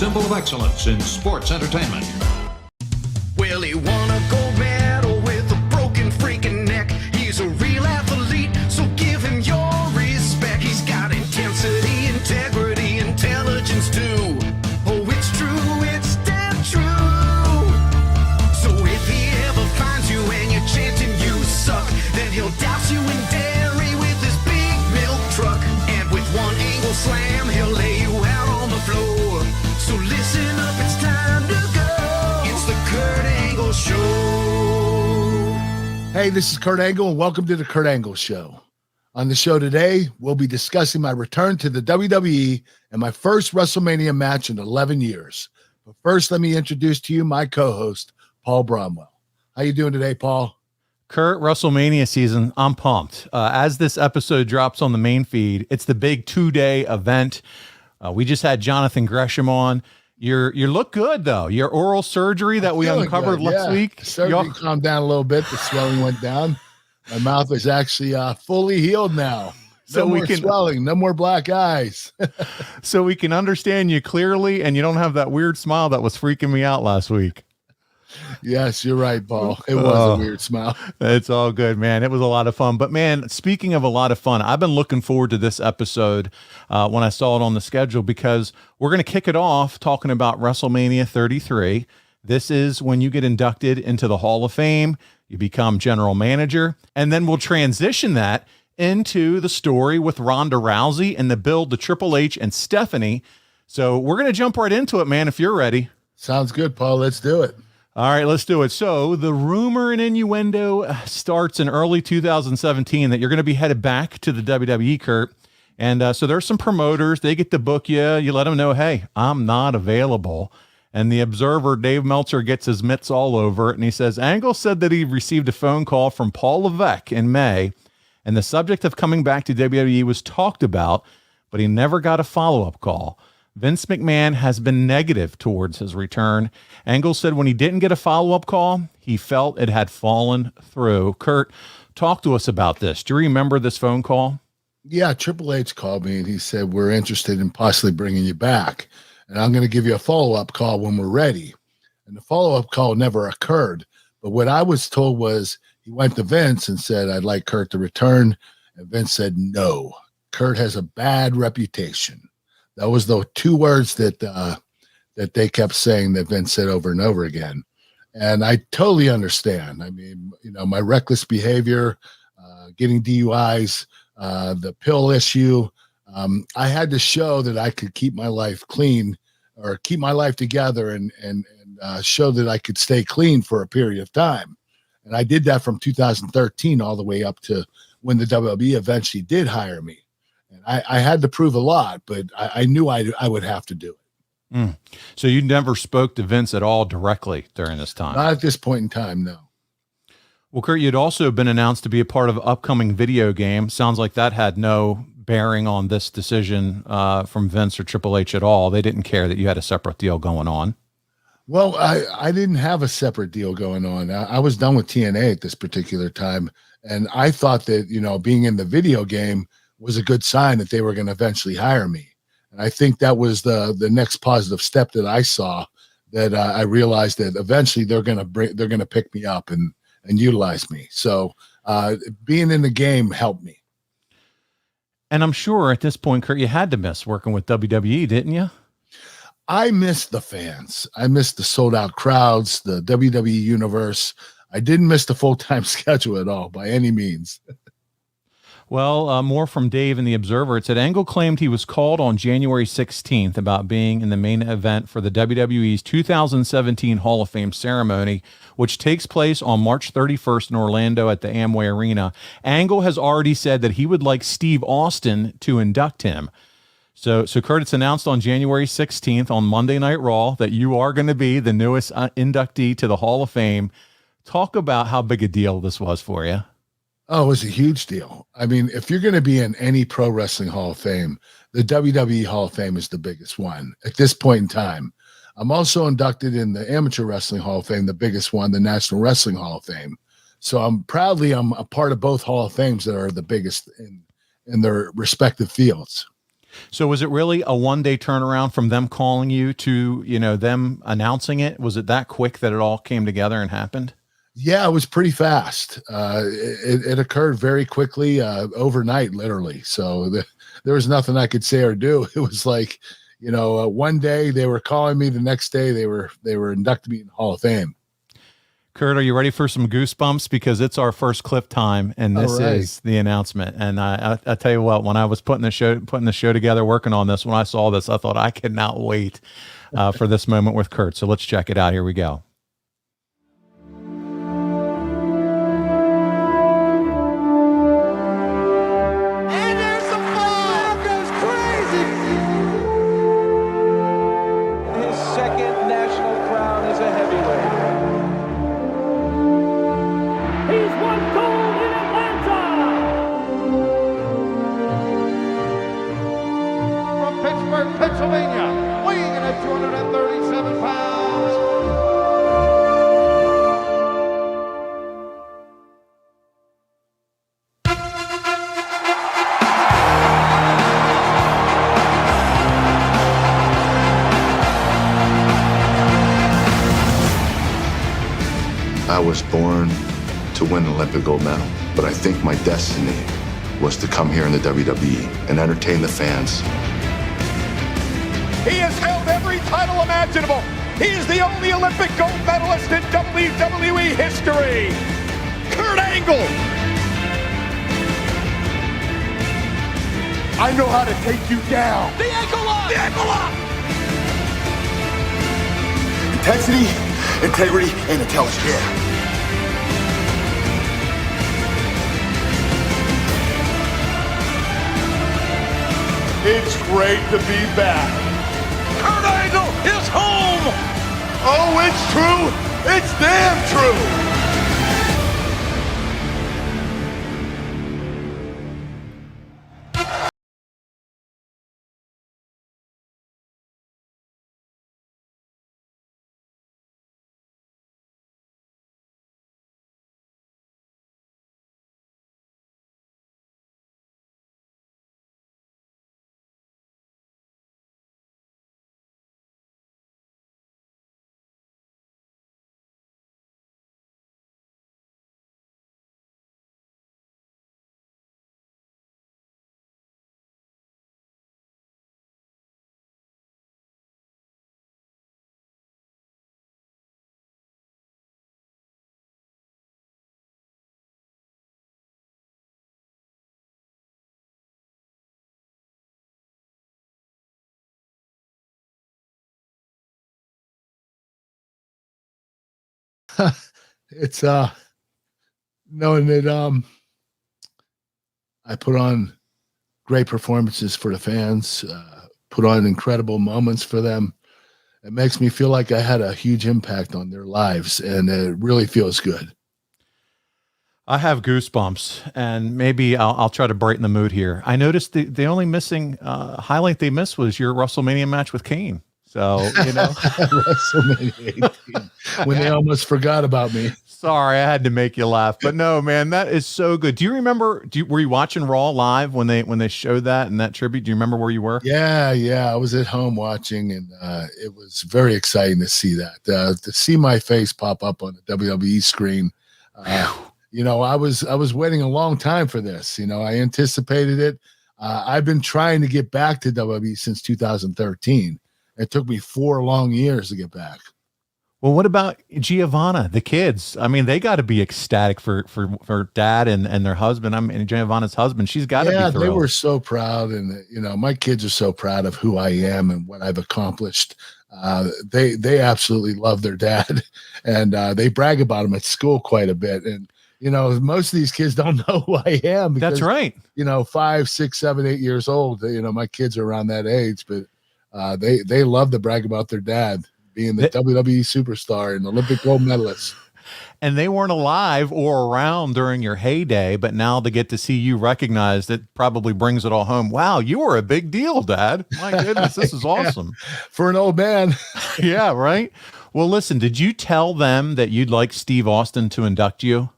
symbol of excellence in sports entertainment. Well, he won a gold medal with a broken freaking neck. He's a real athlete, so give him your respect. He's got intensity, integrity, intelligence too. Oh, it's true, it's damn true. So if he ever finds you and you're chanting you suck, then he'll douse you in dairy with his big milk truck. And with one angle slam, he'll lay you out on the floor. So listen up, it's time to go. It's the Kurt Angle Show. Hey, this is Kurt Angle, and welcome to the Kurt Angle Show. On the show today, we'll be discussing my return to the WWE and my first Wrestlemania match in 11 years. But first, let me introduce to you my co-host, Paul Bromwell. How you doing today, Paul? Kurt, WrestleMania season, I'm pumped. As this episode drops on the main feed, it's the big 2-day event. We just had Jonathan Gresham on. You look good, though. Your oral surgery that we uncovered last week. Surgery calmed down a little bit. The swelling went down. My mouth is actually fully healed now. No more swelling, no more black eyes. So we can understand you clearly, and you don't have that weird smile that was freaking me out last week. Yes, you're right, Paul. It was a weird smile. It's all good, man. It was a lot of fun. But, man, speaking of a lot of fun, I've been looking forward to this episode when I saw it on the schedule, because we're going to kick it off talking about WrestleMania 33. This is when you get inducted into the Hall of Fame. You become general manager, and then we'll transition that into the story with Ronda Rousey and the build to Triple H and Stephanie. So we're going to jump right into it, man, if you're ready. Sounds good, Paul. Let's do it. All right, let's do it. So the rumor and innuendo starts in early 2017 that you're going to be headed back to the WWE, Kurt. And so there's some promoters. They get to book you. You let them know, hey, I'm not available. And the Observer, Dave Meltzer, gets his mitts all over it. And he says, Angle said that he received a phone call from Paul Levesque in May, and the subject of coming back to WWE was talked about, but he never got a follow-up call. Vince McMahon has been negative towards his return. Angle said when he didn't get a follow-up call, he felt it had fallen through. Kurt, talk to us about this. Do you remember this phone call? Yeah, Triple H called me and he said, we're interested in possibly bringing you back, and I'm going to give you a follow-up call when we're ready. And the follow-up call never occurred. But what I was told was he went to Vince and said, I'd like Kurt to return. And Vince said, no, Kurt has a bad reputation. That was the two words that they kept saying that Vince said over and over again. And I totally understand. I mean, you know, my reckless behavior, getting DUIs, the pill issue. I had to show that I could keep my life clean, or keep my life together, and show that I could stay clean for a period of time. And I did that from 2013 all the way up to when the WWE eventually did hire me. And I had to prove a lot, but I knew I would have to do it. So you never spoke to Vince at all directly during this time? Not at this point in time, no. Well, Kurt, you'd also been announced to be a part of an upcoming video game. Sounds like that had no bearing on this decision from Vince or Triple H at all. They didn't care that you had a separate deal going on. Well, I didn't have a separate deal going on. I was done with TNA at this particular time. And I thought that, you know, being in the video game was a good sign that they were going to eventually hire me. And I think that was the next positive step that I saw, that I realized that eventually they're going to pick me up and utilize me. So being in the game helped me. And I'm sure at this point, Kurt, you had to miss working with WWE, didn't you? I missed the fans. I missed the sold out crowds, the WWE universe. I didn't miss the full-time schedule at all by any means. Well, more from Dave in the Observer. It said Angle claimed he was called on January 16th about being in the main event for the WWE's 2017 Hall of Fame ceremony, which takes place on March 31st in Orlando at the Amway Arena. Angle has already said that he would like Steve Austin to induct him. So Kurt, it's announced on January 16th on Monday Night Raw that you are going to be the newest inductee to the Hall of Fame. Talk about how big a deal this was for you. Oh, it was a huge deal. I mean, if you're going to be in any pro wrestling Hall of Fame, the WWE Hall of Fame is the biggest one at this point in time. I'm also inducted in the Amateur Wrestling Hall of Fame, the biggest one, the National Wrestling Hall of Fame. So I'm a part of both Hall of Fames that are the biggest in their respective fields. So was it really a one-day turnaround from them calling you to, them announcing it? Was it that quick that it all came together and happened? Yeah, it was pretty fast. It occurred very quickly, overnight, literally. So there was nothing I could say or do. It was like, one day they were calling me, the next day they were inducting me in the Hall of Fame. Kurt, are you ready for some goosebumps? Because it's our first clip time, and this is the announcement. And I tell you what, when I was putting the show together, working on this, when I saw this, I thought I cannot wait for this moment with Kurt. So let's check it out. Here we go. Pennsylvania, weighing in at 237 pounds. I was born to win an Olympic gold medal, but I think my destiny was to come here in the WWE and entertain the fans. He has held every title imaginable. He is the only Olympic gold medalist in WWE history. Kurt Angle. I know how to take you down. The ankle lock. The ankle lock. Intensity, integrity, and intelligence. Yeah. It's great to be back. Kurt Angle is home! Oh, it's true! It's damn true! It's knowing that I put on great performances for the fans, put on incredible moments for them. It makes me feel like I had a huge impact on their lives, and it really feels good. I have goosebumps, and maybe I'll try to brighten the mood here. I noticed the only missing highlight they missed was your WrestleMania match with Kane. So, WrestleMania 18, when they almost forgot about me. Sorry, I had to make you laugh, but no, man, that is so good. Do you remember? Were you watching Raw live when they showed that and that tribute? Do you remember where you were? Yeah, I was at home watching, and it was very exciting to see that. To see my face pop up on the WWE screen. I was waiting a long time for this. I anticipated it. I've been trying to get back to WWE since 2013. It took me 4 long years to get back. Well, what about Giovanna, the kids? I mean, they got to be ecstatic for dad and their husband. I mean, Giovanna's husband, she's got to be thrilled. They were so proud. And, my kids are so proud of who I am and what I've accomplished. They absolutely love their dad, and they brag about him at school quite a bit. And, most of these kids don't know who I am. Because, that's right. 5, 6, 7, 8 years old. My kids are around that age, but they love to brag about their dad being the WWE superstar and Olympic gold medalist. And they weren't alive or around during your heyday, but now to get to see you recognized, it probably brings it all home. Wow, you were a big deal, Dad. My goodness, this is awesome. For an old man. Yeah, right? Well, listen, did you tell them that you'd like Steve Austin to induct you?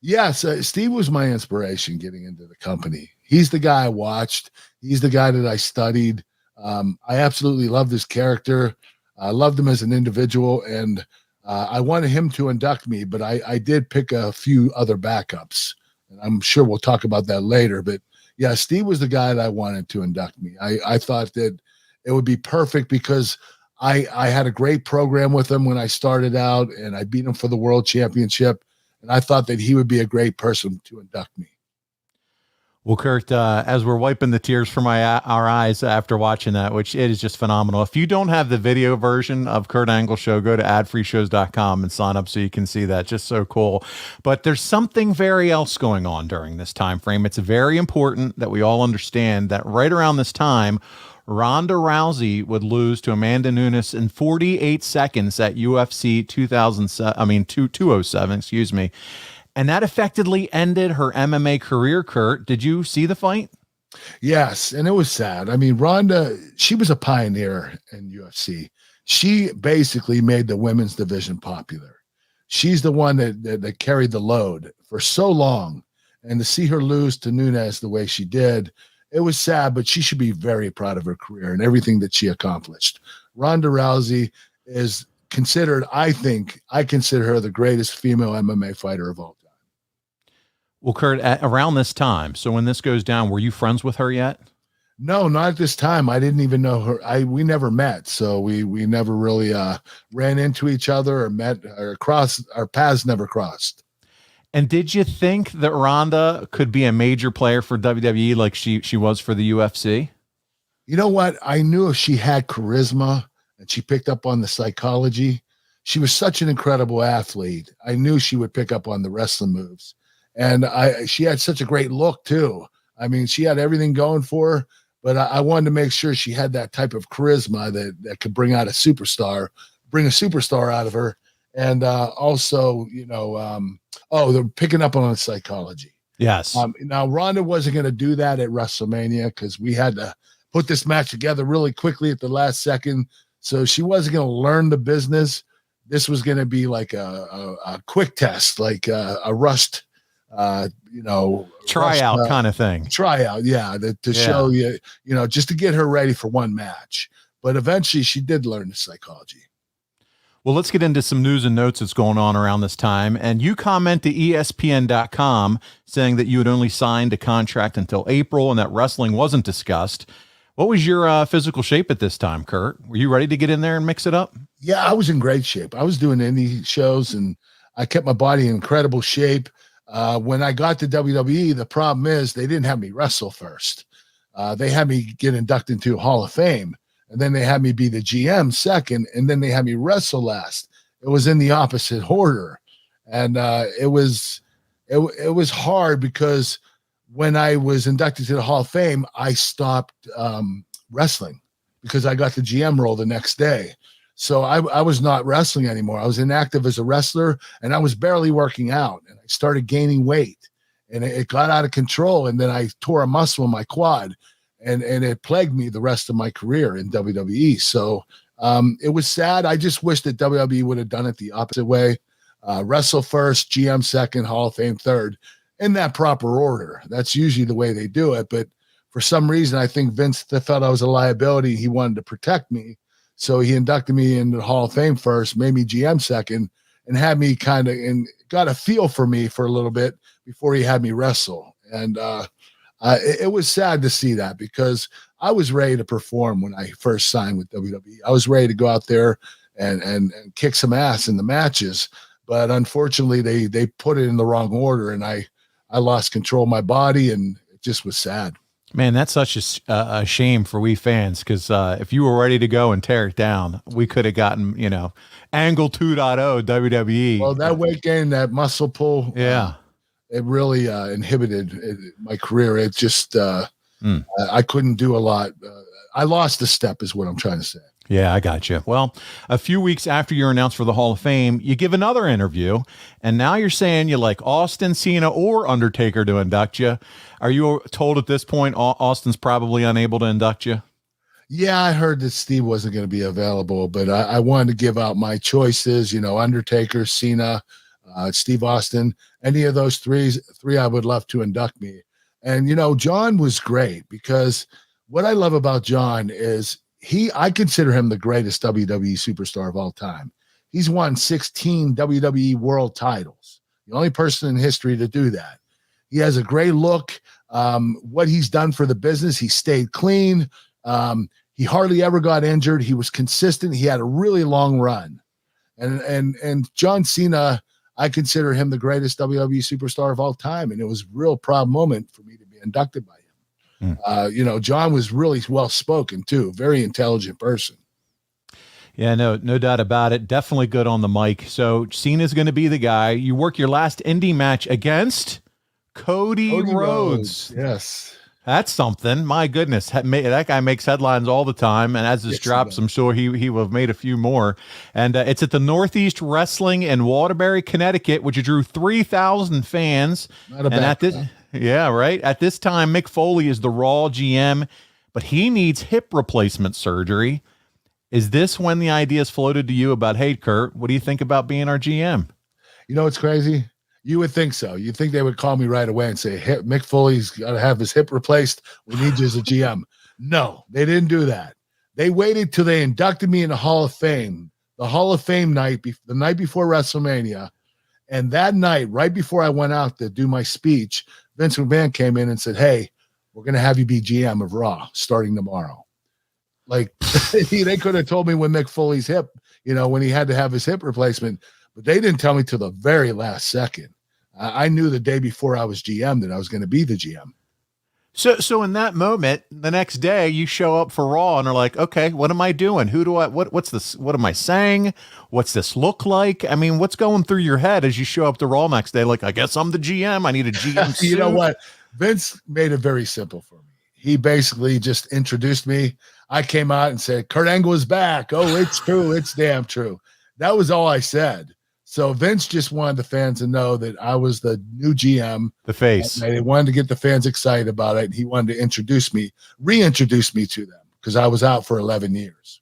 Yes, Steve was my inspiration getting into the company. He's the guy I watched. He's the guy that I studied. I absolutely loved his character. I loved him as an individual, and I wanted him to induct me, but I did pick a few other backups, and I'm sure we'll talk about that later. But yeah, Steve was the guy that I wanted to induct me. I thought that it would be perfect because I had a great program with him when I started out, and I beat him for the world championship. And I thought that he would be a great person to induct me. Well, Kurt, as we're wiping the tears from our eyes after watching that, which it is just phenomenal. If you don't have the video version of Kurt Angle Show, go to adfreeshows.com and sign up so you can see that. Just so cool. But there's something very else going on during this time frame. It's very important that we all understand that right around this time, Ronda Rousey would lose to Amanda Nunes in 48 seconds at UFC 207, excuse me. And that effectively ended her MMA career, Kurt. Did you see the fight? Yes, and it was sad. I mean, Ronda, she was a pioneer in UFC. She basically made the women's division popular. She's the one that carried the load for so long. And to see her lose to Nunes the way she did, it was sad, but she should be very proud of her career and everything that she accomplished. Ronda Rousey is considered, I consider her the greatest female MMA fighter of all time. Well, Kurt, around this time, so when this goes down, were you friends with her yet? No, not at this time. I didn't even know her. We never met, so we never really ran into each other or met or crossed. Our paths never crossed. And did you think that Ronda could be a major player for WWE like she was for the UFC? You know what? I knew if she had charisma and she picked up on the psychology, she was such an incredible athlete. I knew she would pick up on the wrestling moves. And she had such a great look too. I mean, she had everything going for her, but I wanted to make sure she had that type of charisma that could bring out a superstar, bring a superstar out of her. And also, they're picking up on the psychology. Yes. Now, Ronda wasn't going to do that at WrestleMania because we had to put this match together really quickly at the last second. So she wasn't going to learn the business. This was going to be like a quick test, like a rushed, tryout kind of thing. Tryout, yeah, to show you, just to get her ready for one match. But eventually she did learn the psychology. Well, let's get into some news and notes that's going on around this time. And you comment to ESPN.com saying that you had only signed a contract until April and that wrestling wasn't discussed. What was your physical shape at this time, Kurt? Were you ready to get in there and mix it up? Yeah, I was in great shape. I was doing indie shows and I kept my body in incredible shape. When I got to WWE, the problem is they didn't have me wrestle first. They had me get inducted into Hall of Fame. And then they had me be the GM second, and then they had me wrestle last. It was in the opposite order. And it was hard because when I was inducted to the Hall of Fame, I stopped wrestling because I got the GM role the next day. So I was not wrestling anymore. I was inactive as a wrestler, and I was barely working out. And I started gaining weight, and it got out of control. And then I tore a muscle in my quad. And it plagued me the rest of my career in WWE. So it was sad. I just wish that WWE would have done it the opposite way. Wrestle first, GM second, Hall of Fame third, in that proper order. That's usually the way they do it. But for some reason, I think Vince felt I was a liability. He wanted to protect me. So he inducted me into the Hall of Fame first, made me GM second, and had me and got a feel for me for a little bit before he had me wrestle. And it was sad to see that because I was ready to perform when I first signed with WWE. I was ready to go out there and kick some ass in the matches, but unfortunately they put it in the wrong order, and I lost control of my body, and it just was sad. Man, that's such a shame for we fans because if you were ready to go and tear it down, we could have gotten Angle 2.0 WWE. Well, that weight gain, that muscle pull, it really inhibited my career. It just I couldn't do a lot. I lost a step is what I'm trying to say. Yeah, I got you. Well, a few weeks after you're announced for the Hall of Fame, you give another interview, and now you're saying you like Austin, Cena, or Undertaker to induct you. Are you told at this point Austin's probably unable to induct you? Yeah, I heard that Steve wasn't going to be available, but I wanted to give out my choices, Undertaker, Cena, Steve Austin, any of those three, I would love to induct me. And, John was great because what I love about John is I consider him the greatest WWE superstar of all time. He's won 16 WWE world titles, the only person in history to do that. He has a great look. What he's done for the business, he stayed clean. He hardly ever got injured. He was consistent. He had a really long run. And John Cena, I consider him the greatest WWE superstar of all time. And it was a real proud moment for me to be inducted by him. John was really well-spoken too, very intelligent person. Yeah, no doubt about it. Definitely good on the mic. So Cena's going to be the guy. You work your last indie match against Cody Rhodes. Yes. That's something. My goodness. That guy makes headlines all the time. And as this drops, I'm sure he will have made a few more. And it's at the Northeast Wrestling in Waterbury, Connecticut, which drew 3,000 fans. Not a bad Yeah, right. At this time, Mick Foley is the Raw GM, but he needs hip replacement surgery. Is this when the ideas floated to you about, hey, Kurt, what do you think about being our GM? It's crazy. You would think so. You'd think they would call me right away and say, hey, Mick Foley's got to have his hip replaced. We need you as a GM. No, they didn't do that. They waited till they inducted me in the Hall of Fame, the Hall of Fame night, the night before WrestleMania. And that night, right before I went out to do my speech, Vince McMahon came in and said, hey, we're going to have you be GM of Raw starting tomorrow. Like they could have told me when Mick Foley's hip, when he had to have his hip replacement, but they didn't tell me till the very last second. I knew the day before I was GM that I was going to be the GM. So in that moment, the next day you show up for Raw and are like, okay, what am I doing? What's this? What am I saying? What's this look like? I mean, what's going through your head as you show up to Raw next day? Like, I guess I'm the GM. I need a GM suit. You know what? Vince made it very simple for me. He basically just introduced me. I came out and said, Kurt Angle is back. Oh, it's true. It's damn true. That was all I said. So Vince just wanted the fans to know that I was the new GM. The face. And they wanted to get the fans excited about it. He wanted to reintroduce me to them because I was out for 11 years.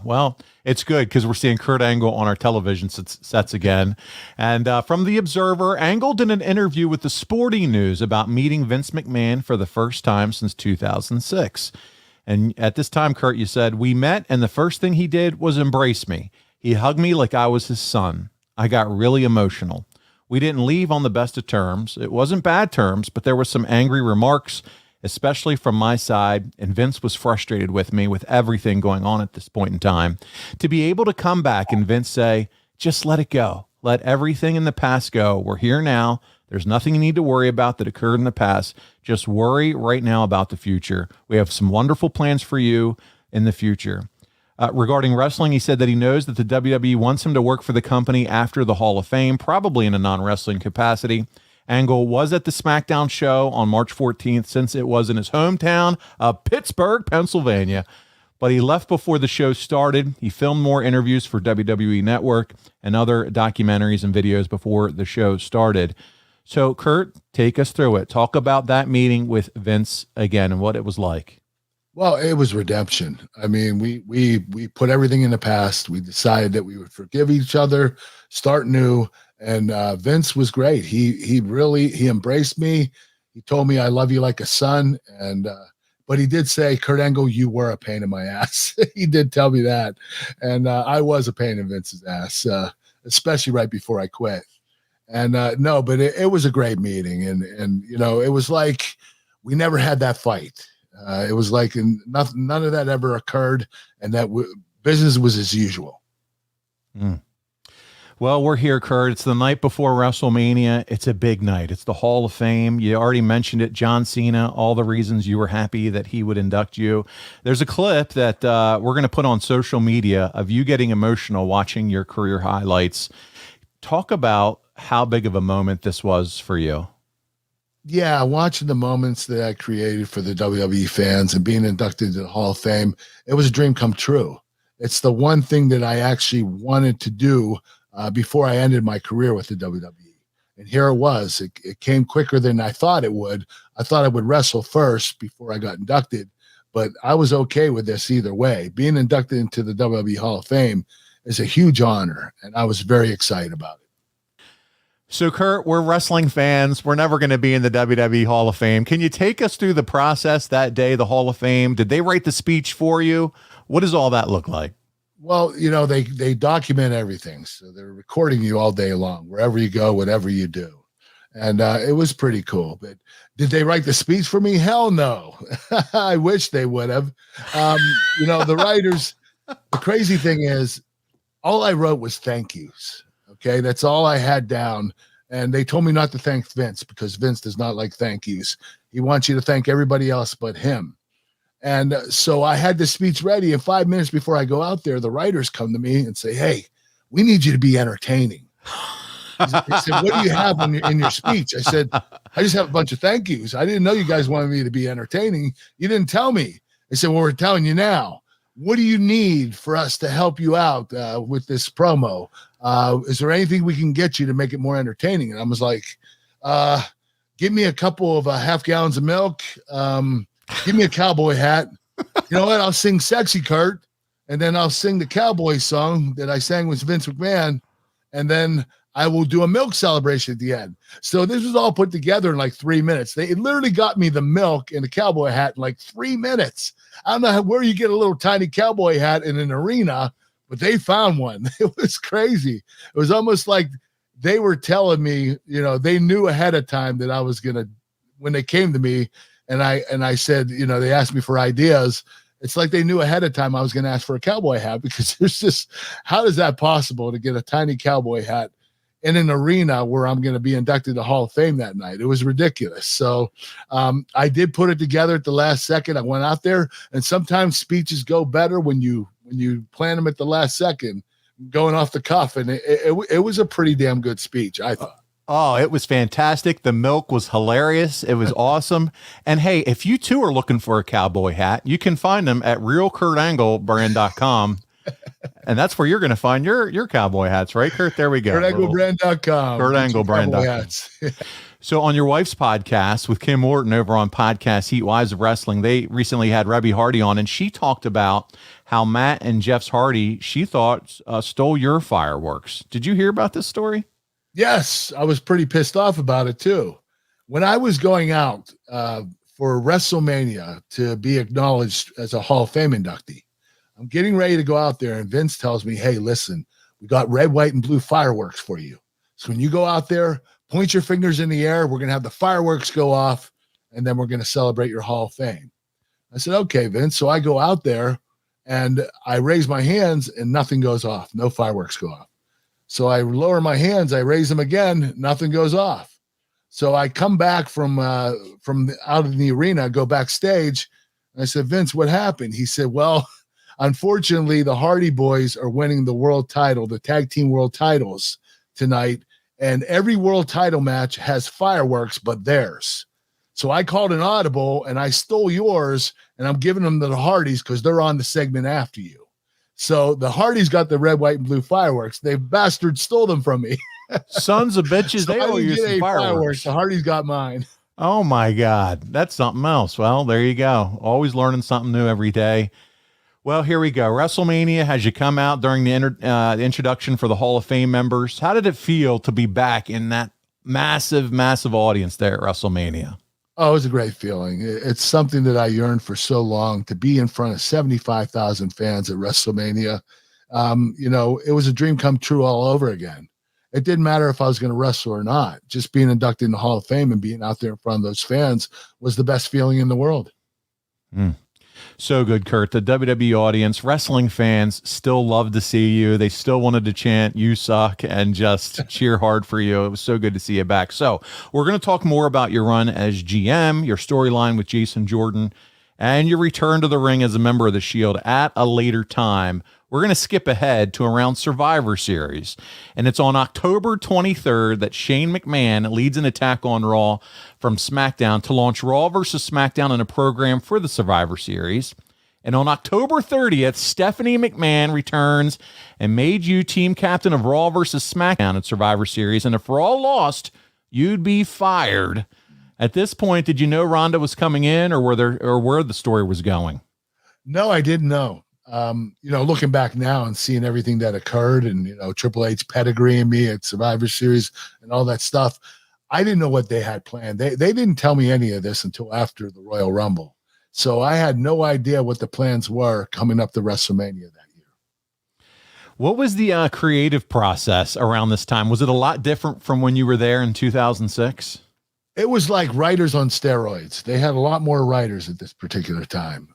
Well, it's good because we're seeing Kurt Angle on our television sets again. And from The Observer, Angle did an interview with the Sporting News about meeting Vince McMahon for the first time since 2006. And at this time, Kurt, you said, we met and the first thing he did was embrace me. He hugged me like I was his son. I got really emotional. We didn't leave on the best of terms. It wasn't bad terms, but there were some angry remarks, especially from my side, and Vince was frustrated with me with everything going on at this point in time. To be able to come back and Vince say, just let it go. Let everything in the past go. We're here now. There's nothing you need to worry about that occurred in the past. Just worry right now about the future. We have some wonderful plans for you in the future. Regarding wrestling, he said that he knows that the WWE wants him to work for the company after the Hall of Fame, probably in a non-wrestling capacity. Angle was at the SmackDown show on March 14th since it was in his hometown of Pittsburgh, Pennsylvania. But he left before the show started. He filmed more interviews for WWE Network and other documentaries and videos before the show started. So, Kurt, take us through it. Talk about that meeting with Vince again and what it was like. Well, it was redemption. I mean, we put everything in the past. We decided that we would forgive each other, start new. And Vince was great. He embraced me. He told me I love you like a son. And but he did say, Kurt Angle, you were a pain in my ass. He did tell me that. And I was a pain in Vince's ass, especially right before I quit. And no, but it was a great meeting. And it was like we never had that fight. It was like none of that ever occurred, and that business was as usual. Well, we're here, Kurt. It's the night before WrestleMania. It's a big night. It's the Hall of Fame. You already mentioned it, John Cena, all the reasons you were happy that he would induct you. There's a clip that we're going to put on social media of you getting emotional watching your career highlights. Talk about how big of a moment this was for you. Yeah, watching the moments that I created for the WWE fans and being inducted into the Hall of Fame, it was a dream come true. It's the one thing that I actually wanted to do before I ended my career with the WWE. And here it was. It came quicker than I thought it would. I thought I would wrestle first before I got inducted, but I was okay with this either way. Being inducted into the WWE Hall of Fame is a huge honor, and I was very excited about it. So, Kurt, we're wrestling fans. We're never going to be in the WWE Hall of Fame. Can you take us through the process that day, the Hall of Fame? Did they write the speech for you? What does all that look like? Well, they document everything. So they're recording you all day long, wherever you go, whatever you do. And it was pretty cool. But did they write the speech for me? Hell no. I wish they would have. The writers, the crazy thing is, all I wrote was thank yous. Okay, that's all I had down. And they told me not to thank Vince because Vince does not like thank yous. He wants you to thank everybody else but him. And so I had the speech ready. And 5 minutes before I go out there, the writers come to me and say, "Hey, we need you to be entertaining." They said, "What do you have in your speech?" I said, "I just have a bunch of thank yous. I didn't know you guys wanted me to be entertaining. You didn't tell me." They said, "Well, we're telling you now. What do you need for us to help you out with this promo? Is there anything we can get you to make it more entertaining?" And I was like, "Give me a couple of half gallons of milk. Give me a cowboy hat. You know what? I'll sing Sexy Kurt, and then I'll sing the cowboy song that I sang with Vince McMahon, and then I will do a milk celebration at the end." So this was all put together in like 3 minutes. They literally got me the milk and the cowboy hat in like 3 minutes. I don't know where you get a little tiny cowboy hat in an arena, but they found one. It was crazy. It was almost like they were telling me, they knew ahead of time that I was going to, when they came to me and I said, they asked me for ideas. It's like they knew ahead of time I was going to ask for a cowboy hat, because there's just, how is that possible to get a tiny cowboy hat in an arena where I'm going to be inducted to Hall of Fame that night? It was ridiculous. So I did put it together at the last second. I went out there, and sometimes speeches go better when you plan them at the last second, going off the cuff. And it was a pretty damn good speech, I thought. Oh, it was fantastic. The milk was hilarious. It was awesome. And hey, if you too are looking for a cowboy hat, you can find them at realkurtanglebrand.com. And that's where you're going to find your cowboy hats, right, Kurt? There we go. KurtAnglebrand.com. KurtAnglebrand.com. So on your wife's podcast with Kim Orton over on Podcast Heat Wives of Wrestling, they recently had Rebby Hardy on, and she talked about how Matt and Jeff's Hardy, she thought, stole your fireworks. Did you hear about this story? Yes, I was pretty pissed off about it too. When I was going out for WrestleMania to be acknowledged as a Hall of Fame inductee, I'm getting ready to go out there, and Vince tells me, "Hey, listen, we got red, white, and blue fireworks for you. So when you go out there, point your fingers in the air. We're going to have the fireworks go off, and then we're going to celebrate your Hall of Fame." I said, "Okay, Vince." So I go out there, and I raise my hands, and nothing goes off. No fireworks go off. So I lower my hands, I raise them again, nothing goes off. So I come back from out of the arena, go backstage, and I said, "Vince, what happened?" He said, "Well, unfortunately, the Hardy Boys are winning the world title, the tag team world titles tonight, and every world title match has fireworks but theirs. So I called an audible, and I stole yours, and I'm giving them to the Hardys because they're on the segment after you. So the Hardys got the red, white, and blue fireworks. They bastards stole them from me." Sons of bitches, So they all use some fireworks. The Hardys got mine. Oh my God. That's something else. Well, there you go. Always learning something new every day. Well, here we go. WrestleMania has you come out during the introduction for the Hall of Fame members. How did it feel to be back in that massive, massive audience there at WrestleMania? Oh, it was a great feeling. It's something that I yearned for so long, to be in front of 75,000 fans at WrestleMania. It was a dream come true all over again. It didn't matter if I was going to wrestle or not. Just being inducted in the Hall of Fame and being out there in front of those fans was the best feeling in the world. So good, Kurt. The WWE audience, wrestling fans still love to see you. They still wanted to chant, "You suck," and just cheer hard for you. It was so good to see you back. So we're going to talk more about your run as GM, your storyline with Jason Jordan, and your return to the ring as a member of the Shield at a later time. We're going to skip ahead to around Survivor Series, and it's on October 23rd that Shane McMahon leads an attack on Raw from SmackDown to launch Raw versus SmackDown in a program for the Survivor Series. And on October 30th, Stephanie McMahon returns and made you team captain of Raw versus SmackDown at Survivor Series. And if Raw lost, you'd be fired. At this point, did you know Ronda was coming in, or where the story was going? No, I didn't know. Looking back now and seeing everything that occurred and, Triple H pedigreeing me at Survivor Series and all that stuff, I didn't know what they had planned. They didn't tell me any of this until after the Royal Rumble. So I had no idea what the plans were coming up to WrestleMania that year. What was the creative process around this time? Was it a lot different from when you were there in 2006? It was like writers on steroids. They had a lot more writers at this particular time.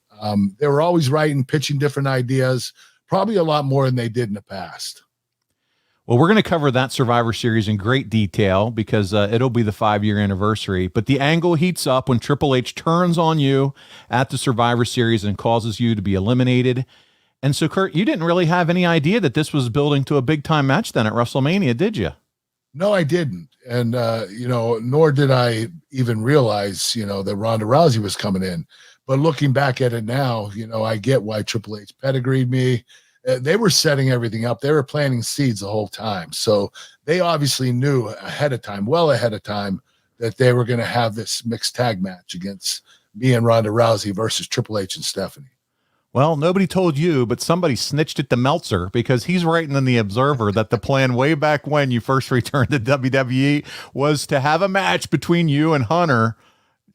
They were always writing, pitching different ideas, probably a lot more than they did in the past. Well, we're going to cover that Survivor Series in great detail because it'll be the 5-year anniversary. But the angle heats up when Triple H turns on you at the Survivor Series and causes you to be eliminated. And so, Kurt, you didn't really have any idea that this was building to a big-time match then at WrestleMania, did you? No, I didn't. And, nor did I even realize, that Ronda Rousey was coming in. But looking back at it now, I get why Triple H pedigreed me. They were setting everything up. They were planting seeds the whole time. So they obviously knew well ahead of time, that they were going to have this mixed tag match against me and Ronda Rousey versus Triple H and Stephanie. Well, nobody told you, but somebody snitched it to Meltzer because he's writing in the Observer that the plan way back when you first returned to WWE was to have a match between you and Hunter.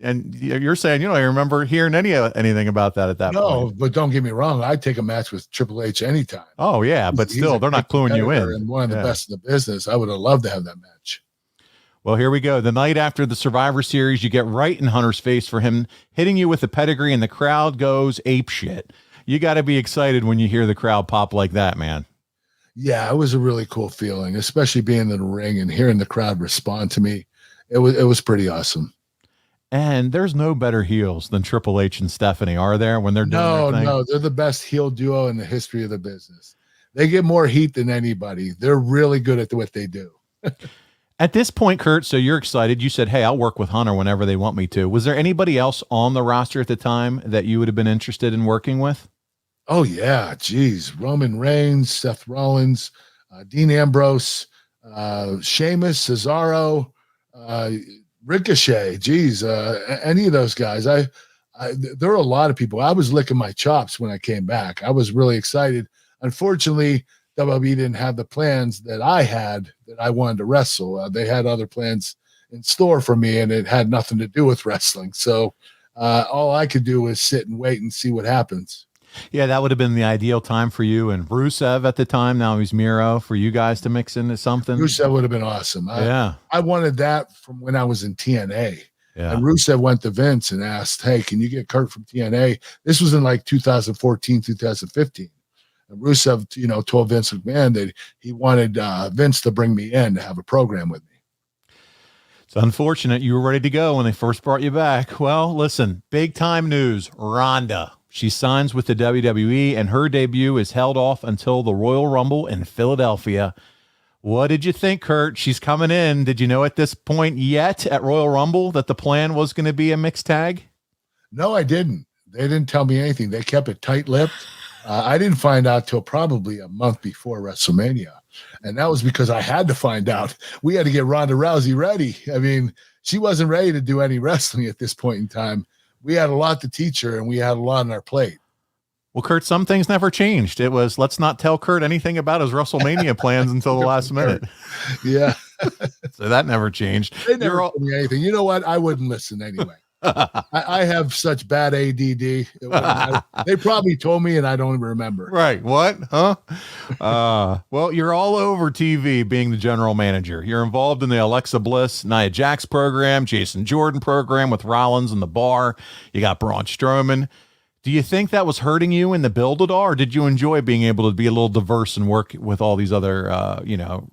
And you're saying you don't even remember hearing anything about that at that point. No, but don't get me wrong. I'd take a match with Triple H anytime. Oh, yeah, but still, they're not cluing you in. And one of the best in the business. I would have loved to have that match. Well, here we go. The night after the Survivor Series, you get right in Hunter's face for him hitting you with the pedigree, and the crowd goes apeshit. You got to be excited when you hear the crowd pop like that, man. Yeah, it was a really cool feeling, especially being in the ring and hearing the crowd respond to me. It was pretty awesome. And there's no better heels than Triple H and Stephanie, are there, when they're doing their thing? No, they're the best heel duo in the history of the business. They get more heat than anybody. They're really good at what they do. At this point, Kurt, so you're excited. You said, hey, I'll work with Hunter whenever they want me to. Was there anybody else on the roster at the time that you would have been interested in working with? Oh, yeah. Geez. Roman Reigns, Seth Rollins, Dean Ambrose, Sheamus, Cesaro, Ricochet, geez, any of those guys. There are a lot of people. I was licking my chops when I came back. I was really excited. Unfortunately, WWE didn't have the plans that I had that I wanted to wrestle. They had other plans in store for me, and it had nothing to do with wrestling. So all I could do was sit and wait and see what happens. Yeah, that would have been the ideal time for you and Rusev at the time. Now he's Miro, for you guys to mix into something. Rusev would have been awesome. I wanted that from when I was in TNA. Yeah. And Rusev went to Vince and asked, hey, can you get Kurt from TNA? This was in like 2014, 2015. And Rusev, told Vince McMahon that he wanted Vince to bring me in to have a program with me. It's unfortunate you were ready to go when they first brought you back. Well, listen, big time news. Ronda. She signs with the WWE, and her debut is held off until the Royal Rumble in Philadelphia. What did you think, Kurt? She's coming in. Did you know at this point yet at Royal Rumble that the plan was going to be a mixed tag? No, I didn't. They didn't tell me anything. They kept it tight-lipped. I didn't find out till probably a month before WrestleMania. And that was because I had to find out. We had to get Ronda Rousey ready. I mean, she wasn't ready to do any wrestling at this point in time. We had a lot to teach her, and we had a lot on our plate. Well, Kurt, some things never changed. It was, let's not tell Kurt anything about his WrestleMania plans until the last minute. Yeah. So that never changed. They never told me anything. You know what? I wouldn't listen anyway. I have such bad ADD. They probably told me, and I don't even remember. Right. What? Huh? Well, you're all over TV being the general manager. You're involved in the Alexa Bliss, Nia Jax program, Jason Jordan program with Rollins and the Bar. You got Braun Strowman. Do you think that was hurting you in the build at all, or did you enjoy being able to be a little diverse and work with all these other,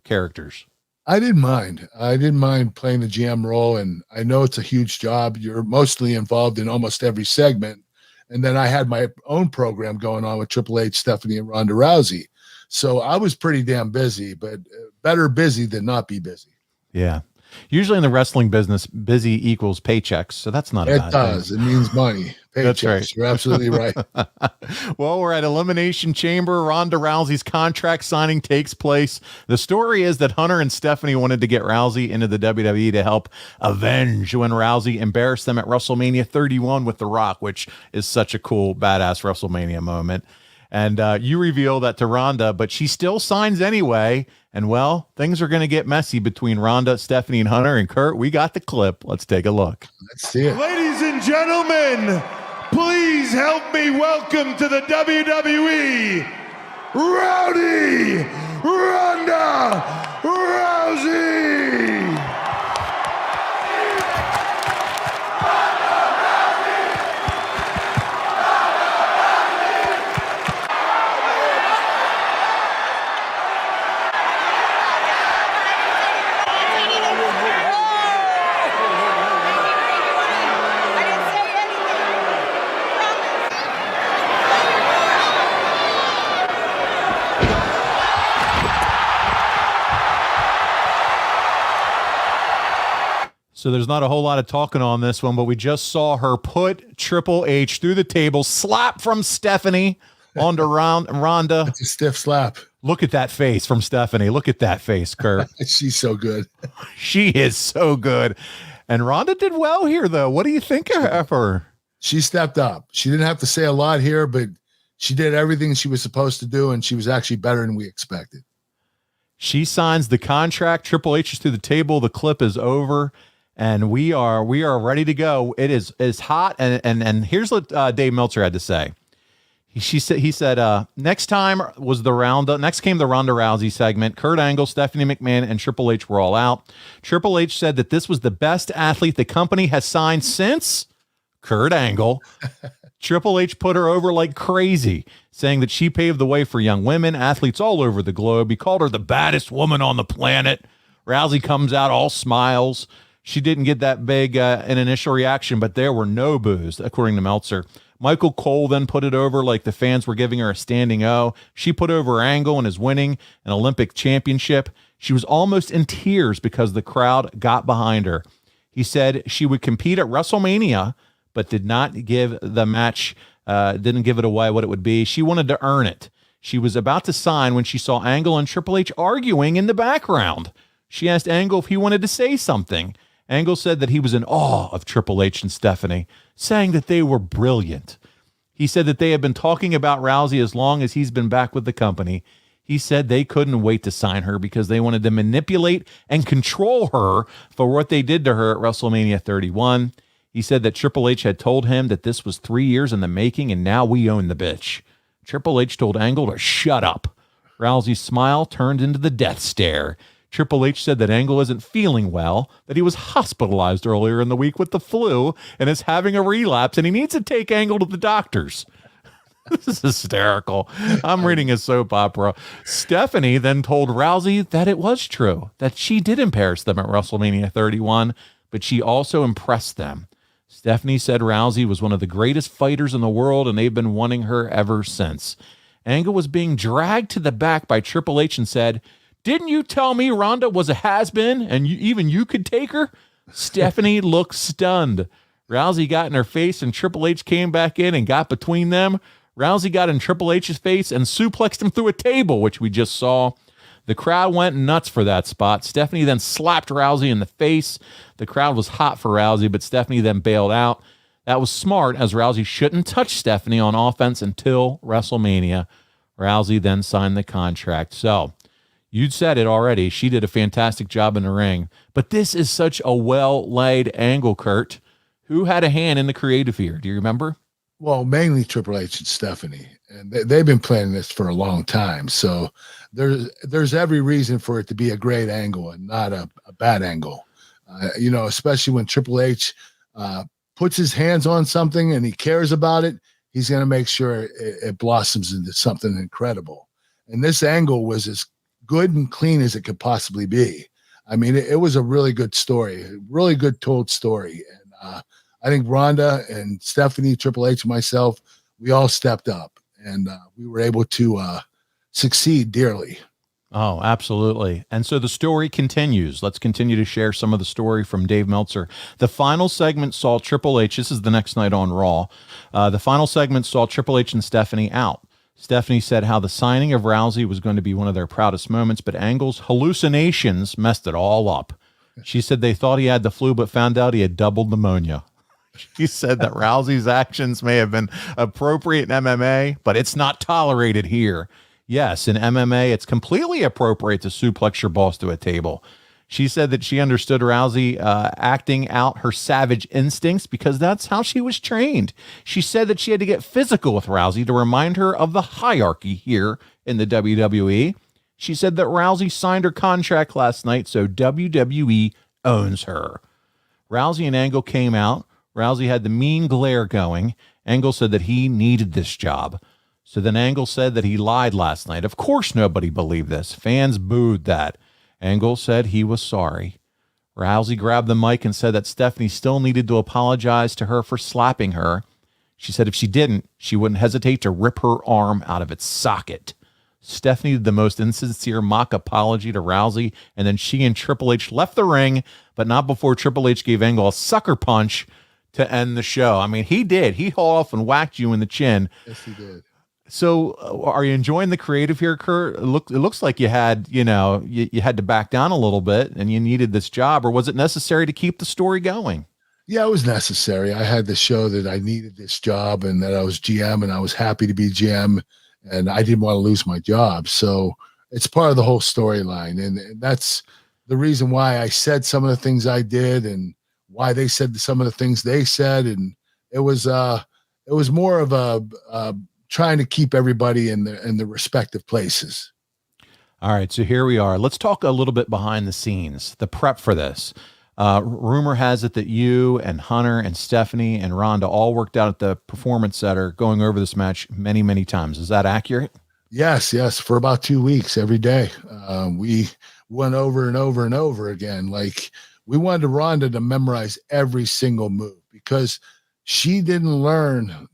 characters? I didn't mind. I didn't mind playing the GM role, and I know it's a huge job. You're mostly involved in almost every segment. And then I had my own program going on with Triple H, Stephanie, and Ronda Rousey. So I was pretty damn busy, but better busy than not be busy. Yeah. Usually in the wrestling business, busy equals paychecks. So that's not a bad thing. It does. It means money. Paychecks. That's right. You're absolutely right. Well, we're at Elimination Chamber. Ronda Rousey's contract signing takes place. The story is that Hunter and Stephanie wanted to get Rousey into the WWE to help avenge when Rousey embarrassed them at WrestleMania 31 with The Rock, which is such a cool, badass WrestleMania moment. And you reveal that to Ronda, but she still signs anyway. And, well, things are going to get messy between Ronda, Stephanie, and Hunter. And, Kurt, we got the clip. Let's take a look. Let's see it. Ladies and gentlemen, please help me welcome to the WWE, Rowdy Ronda Rousey. So there's not a whole lot of talking on this one, but we just saw her put Triple H through the table, slap from Stephanie onto Ronda. It's a stiff slap. Look at that face from Stephanie. Look at that face, Kurt. She's so good. She is so good. And Ronda did well here, though. What do you think of her? She stepped up. She didn't have to say a lot here, but she did everything she was supposed to do, and she was actually better than we expected. She signs the contract. Triple H is through the table. The clip is over. And we are ready to go. It is hot. And here's what Dave Meltzer had to say. He said, next came the Ronda Rousey segment. Kurt Angle, Stephanie McMahon, and Triple H were all out. Triple H said that this was the best athlete the company has signed since Kurt Angle. Triple H put her over like crazy, saying that she paved the way for young women, athletes all over the globe. He called her the baddest woman on the planet. Rousey comes out all smiles. She didn't get that big an initial reaction, but there were no boos, according to Meltzer. Michael Cole then put it over like the fans were giving her a standing O. She put over Angle and is winning an Olympic championship. She was almost in tears because the crowd got behind her. He said she would compete at WrestleMania, but did not give the match, didn't give it away what it would be. She wanted to earn it. She was about to sign when she saw Angle and Triple H arguing in the background. She asked Angle if he wanted to say something. Angle said that he was in awe of Triple H and Stephanie, saying that they were brilliant. He said that they had been talking about Rousey as long as he's been back with the company. He said they couldn't wait to sign her because they wanted to manipulate and control her for what they did to her at WrestleMania 31. He said that Triple H had told him that this was 3 years in the making and now we own the bitch. Triple H told Angle to shut up. Rousey's smile turned into the death stare. Triple H said that Angle isn't feeling well, that he was hospitalized earlier in the week with the flu and is having a relapse, and he needs to take Angle to the doctors. This is hysterical. I'm reading a soap opera. Stephanie then told Rousey that it was true, that she did embarrass them at WrestleMania 31, but she also impressed them. Stephanie said Rousey was one of the greatest fighters in the world, and they've been wanting her ever since. Angle was being dragged to the back by Triple H and said, "Didn't you tell me Ronda was a has-been and even you could take her?" Stephanie looked stunned. Rousey got in her face and Triple H came back in and got between them. Rousey got in Triple H's face and suplexed him through a table, which we just saw. The crowd went nuts for that spot. Stephanie then slapped Rousey in the face. The crowd was hot for Rousey, but Stephanie then bailed out. That was smart, as Rousey shouldn't touch Stephanie on offense until WrestleMania. Rousey then signed the contract. So, you'd said it already. She did a fantastic job in the ring. But this is such a well-laid angle, Kurt. Who had a hand in the creative here? Do you remember? Well, mainly Triple H and Stephanie. And they've been planning this for a long time. So there's every reason for it to be a great angle and not a bad angle. Especially when Triple H puts his hands on something and he cares about it, he's going to make sure it blossoms into something incredible. And this angle was as good and clean as it could possibly be. I mean, it was a really good story, a really good told story. And I think Ronda and Stephanie, Triple H, and myself, we all stepped up and we were able to succeed dearly. Oh, absolutely. And so the story continues. Let's continue to share some of the story from Dave Meltzer. The final segment saw Triple H. This is the next night on Raw. The final segment saw Triple H and Stephanie out. Stephanie said how the signing of Rousey was going to be one of their proudest moments, but Angle's hallucinations messed it all up. She said they thought he had the flu, but found out he had double pneumonia. She said that Rousey's actions may have been appropriate in MMA, but it's not tolerated here. Yes, in MMA, it's completely appropriate to suplex your boss to a table. She said that she understood Rousey acting out her savage instincts because that's how she was trained. She said that she had to get physical with Rousey to remind her of the hierarchy here in the WWE. She said that Rousey signed her contract last night, so WWE owns her. Rousey and Angle came out. Rousey had the mean glare going. Angle said that he needed this job. So then Angle said that he lied last night. Of course nobody believed this. Fans booed that. Angle said he was sorry. Rousey grabbed the mic and said that Stephanie still needed to apologize to her for slapping her. She said if she didn't, she wouldn't hesitate to rip her arm out of its socket. Stephanie did the most insincere mock apology to Rousey, and then she and Triple H left the ring, but not before Triple H gave Angle a sucker punch to end the show. I mean, he did. He hauled off and whacked you in the chin. Yes, he did. So are you enjoying the creative here, Kurt? It looks like you had, you had to back down a little bit and you needed this job, or was it necessary to keep the story going? Yeah, it was necessary. I had to show that I needed this job and that I was GM and I was happy to be GM and I didn't want to lose my job. So it's part of the whole storyline. And that's the reason why I said some of the things I did and why they said some of the things they said. And it was more of a trying to keep everybody in the respective places. All right, so here we are. Let's talk a little bit behind the scenes, the prep for this. Rumor has it that you and Hunter and Stephanie and Ronda all worked out at the Performance Center going over this match many, many times. Is that accurate? Yes, for about 2 weeks every day. We went over and over and over again. Like, we wanted Ronda to memorize every single move because she didn't learn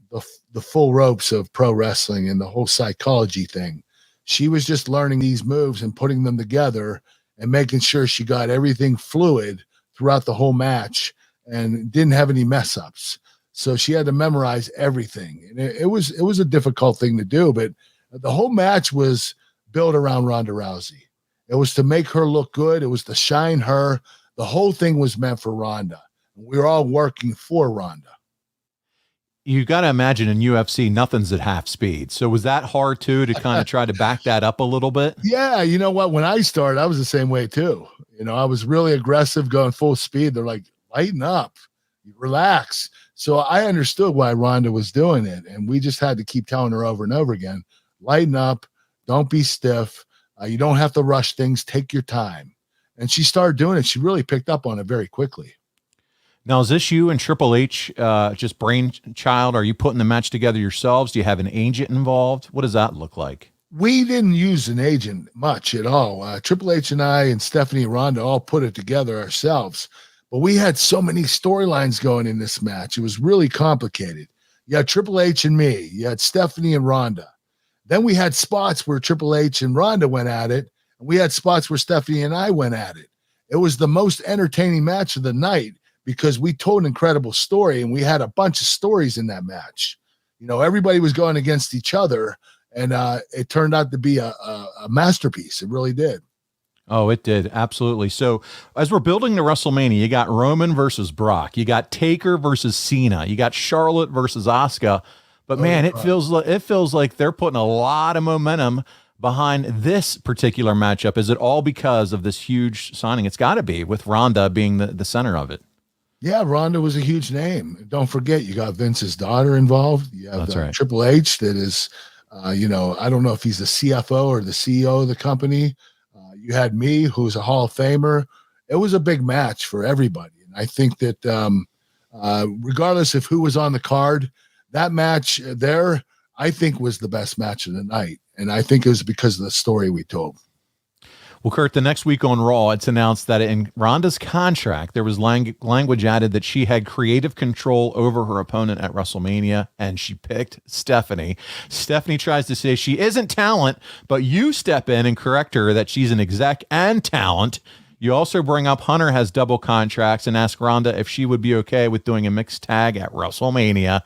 the full ropes of pro wrestling and the whole psychology thing. She was just learning these moves and putting them together and making sure she got everything fluid throughout the whole match and didn't have any mess ups. So she had to memorize everything. And it was a difficult thing to do, but the whole match was built around Ronda Rousey. It was to make her look good. It was to shine her. The whole thing was meant for Ronda. We were all working for Ronda. You got to imagine in UFC, nothing's at half speed. So was that hard too, to kind of try to back that up a little bit? Yeah. You know what? When I started, I was the same way too. I was really aggressive, going full speed. They're like, lighten up, relax. So I understood why Ronda was doing it. And we just had to keep telling her over and over again, lighten up, don't be stiff. You don't have to rush things. Take your time. And she started doing it. She really picked up on it very quickly. Now, is this you and Triple H just brainchild? Are you putting the match together yourselves? Do you have an agent involved? What does that look like? We didn't use an agent much at all. Triple H and I and Stephanie and Ronda all put it together ourselves. But we had so many storylines going in this match. It was really complicated. You had Triple H and me. You had Stephanie and Ronda. Then we had spots where Triple H and Ronda went at it. And we had spots where Stephanie and I went at it. It was the most entertaining match of the night, because we told an incredible story and we had a bunch of stories in that match. Everybody was going against each other and it turned out to be a masterpiece. It really did. Oh, it did. Absolutely. So as we're building to WrestleMania, you got Roman versus Brock, you got Taker versus Cena, you got Charlotte versus Asuka, but man, it feels like they're putting a lot of momentum behind this particular matchup. Is it all because of this huge signing? It's got to be, with Ronda being the center of it. Yeah, Ronda was a huge name. Don't forget, you got Vince's daughter involved. You have That's right. Triple H that is, I don't know if he's the CFO or the CEO of the company. You had me, who's a Hall of Famer. It was a big match for everybody. And I think that regardless of who was on the card, that match there, I think, was the best match of the night. And I think it was because of the story we told. Well, Kurt, the next week on Raw, it's announced that in Ronda's contract, there was language added that she had creative control over her opponent at WrestleMania, and she picked Stephanie. Stephanie tries to say she isn't talent, but you step in and correct her that she's an exec and talent. You also bring up Hunter has double contracts and ask Ronda if she would be okay with doing a mixed tag at WrestleMania,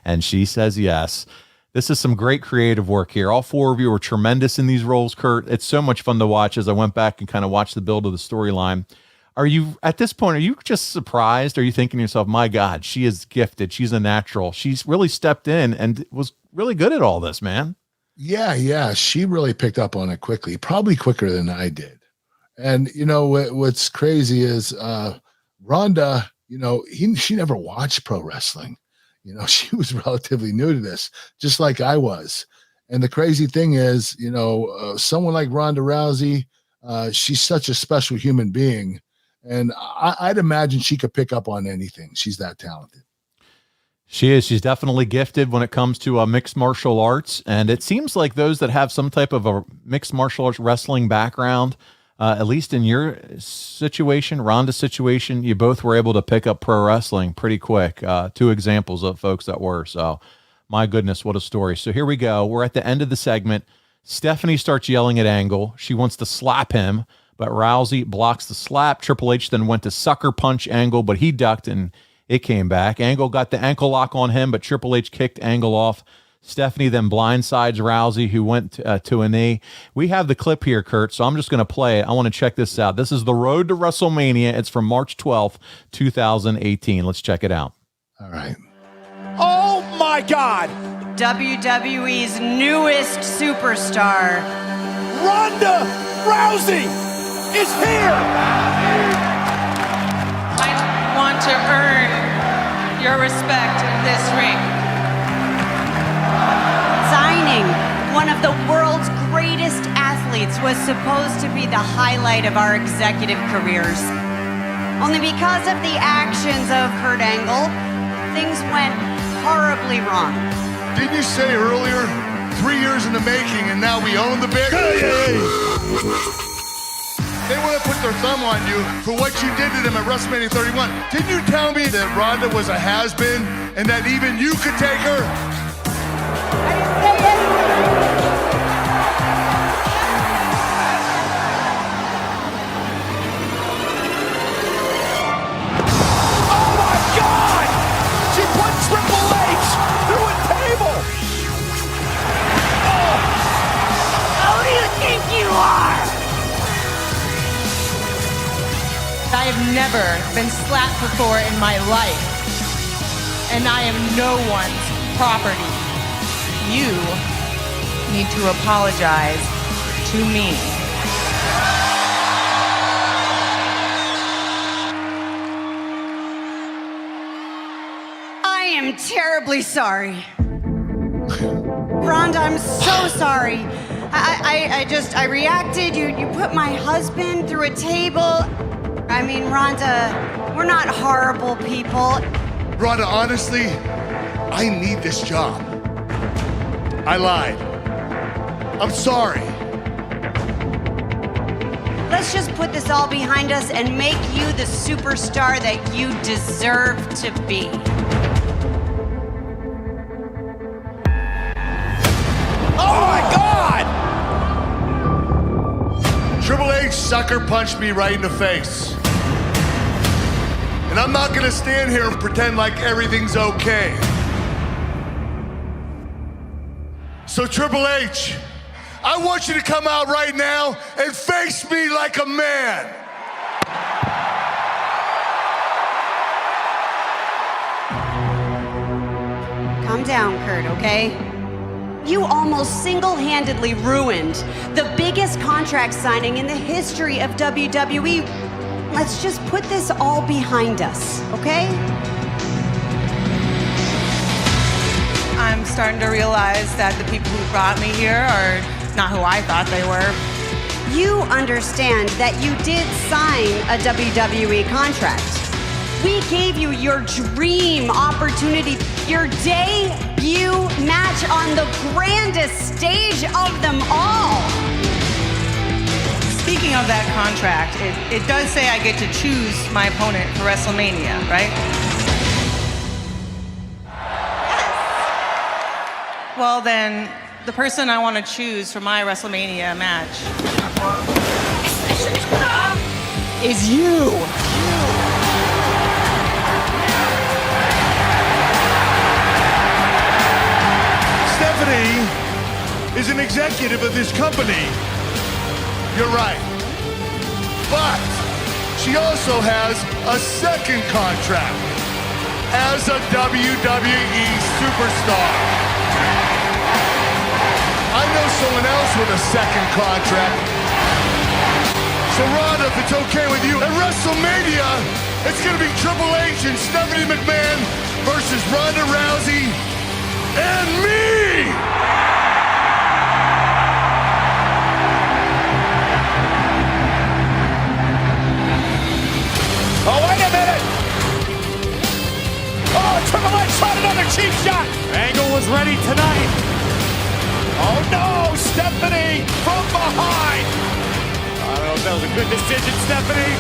and she says yes. This is some great creative work here. All four of you were tremendous in these roles, Kurt. It's so much fun to watch as I went back and kind of watched the build of the storyline. Are you at this point, are you just surprised? Are you thinking to yourself, my God, she is gifted. She's a natural. She's really stepped in and was really good at all this, man. Yeah. She really picked up on it quickly, probably quicker than I did. And, what's crazy is Ronda, she never watched pro wrestling. She was relatively new to this, just like I was. And the crazy thing is, someone like Ronda Rousey, she's such a special human being. And I'd imagine she could pick up on anything. She's that talented. She is. She's definitely gifted when it comes to mixed martial arts. And it seems like those that have some type of a mixed martial arts wrestling background, at least in your situation, Ronda's situation, you both were able to pick up pro wrestling pretty quick. 2 examples of folks that were. So my goodness, what a story. So here we go. We're at the end of the segment. Stephanie starts yelling at Angle. She wants to slap him, but Rousey blocks the slap. Triple H then went to sucker punch Angle, but he ducked and it came back. Angle got the ankle lock on him, but Triple H kicked Angle off. Stephanie then blindsides Rousey, who went to a knee. We have the clip here, Kurt, so I'm just going to play it. I want to check this out. This is the Road to WrestleMania. It's from March 12th, 2018. Let's check it out. All right. Oh, my God. WWE's newest superstar, Ronda Rousey is here. I want to earn your respect in this ring. Signing one of the world's greatest athletes was supposed to be the highlight of our executive careers. Only because of the actions of Kurt Angle, things went horribly wrong. Didn't you say earlier, 3 years in the making and now we own the bit? They want to put their thumb on you for what you did to them at WrestleMania 31. Didn't you tell me that Ronda was a has-been and that even you could take her? Oh, my God. She put Triple H through a table. Who do you think you are? I have never been slapped before in my life, and I am no one's property. You need to apologize to me. I am terribly sorry. Ronda, I'm so sorry. I reacted. You put my husband through a table. I mean, Ronda, we're not horrible people. Ronda, honestly, I need this job. I lied. I'm sorry. Let's just put this all behind us and make you the superstar that you deserve to be. Oh, my God. Triple H sucker punched me right in the face. And I'm not gonna stand here and pretend like everything's okay. So Triple H, I want you to come out right now and face me like a man. Calm down, Kurt, okay? You almost single-handedly ruined the biggest contract signing in the history of WWE. Let's just put this all behind us, okay? I'm starting to realize that the people who brought me here are not who I thought they were. You understand that you did sign a WWE contract. We gave you your dream opportunity, your debut match on the grandest stage of them all. Speaking of that contract, it does say I get to choose my opponent for WrestleMania, right? Well, then, the person I want to choose for my WrestleMania match is you. Stephanie is an executive of this company. You're right. But she also has a second contract as a WWE superstar. I know someone else with a second contract. So Ronda, if it's okay with you, at WrestleMania, it's going to be Triple H and Stephanie McMahon versus Ronda Rousey and me! Oh, wait a minute! Oh, Triple H shot another cheap shot! Angle was ready tonight. Oh no, Stephanie from behind! I don't know if that was a good decision, Stephanie.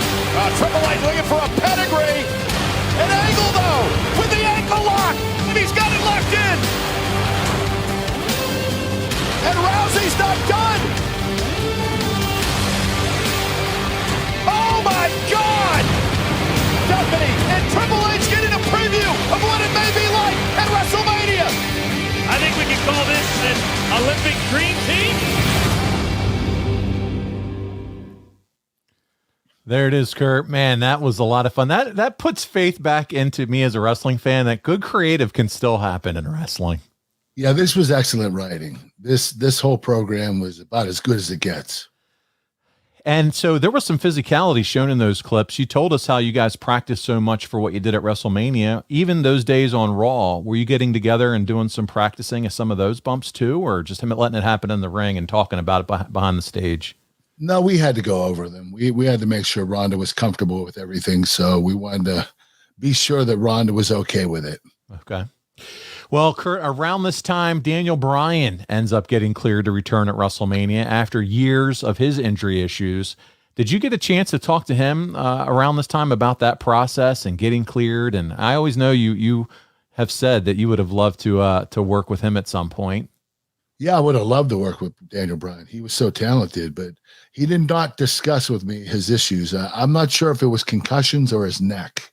Triple H looking for a pedigree. An Angle though, with the ankle lock, and he's got it locked in. And Rousey's not done. Oh my God! Stephanie and Triple H getting a preview of what it may be like at WrestleMania. I think we can call this an Olympic Dream Team. There it is, Kurt. Man, that was a lot of fun. That puts faith back into me as a wrestling fan that good creative can still happen in wrestling. Yeah, this was excellent writing. This whole program was about as good as it gets. And so there was some physicality shown in those clips. You told us how you guys practiced so much for what you did at WrestleMania. Even those days on Raw, were you getting together and doing some practicing of some of those bumps too, or just letting it happen in the ring and talking about it behind the stage? No, we had to go over them. We had to make sure Ronda was comfortable with everything. So we wanted to be sure that Ronda was okay with it. Okay. Well, Kurt, around this time, Daniel Bryan ends up getting cleared to return at WrestleMania after years of his injury issues. Did you get a chance to talk to him around this time about that process and getting cleared? And I always know you have said that you would have loved to work with him at some point. Yeah, I would have loved to work with Daniel Bryan. He was so talented, but he did not discuss with me his issues. I'm not sure if it was concussions or his neck.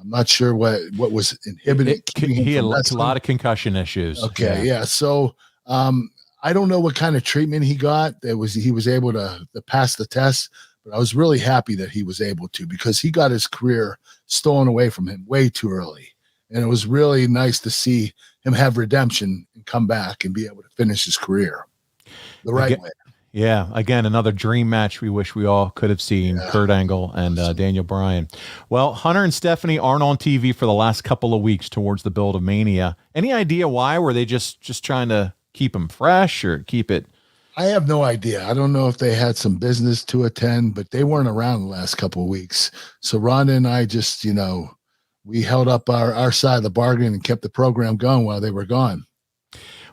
I'm not sure what was inhibiting. He had a lot of concussion issues. Okay, yeah. So I don't know what kind of treatment he got. He was able to pass the test, but I was really happy that he was able to, because he got his career stolen away from him way too early. And it was really nice to see him have redemption and come back and be able to finish his career the right way. Yeah, again, another dream match we wish we all could have seen, yeah. Kurt Angle and Daniel Bryan. Well, Hunter and Stephanie aren't on TV for the last couple of weeks towards the build of Mania. Any idea why? Were they just trying to keep them fresh or keep it? I have no idea. I don't know if they had some business to attend, but they weren't around the last couple of weeks. So Ronda and I just, we held up our side of the bargain and kept the program going while they were gone.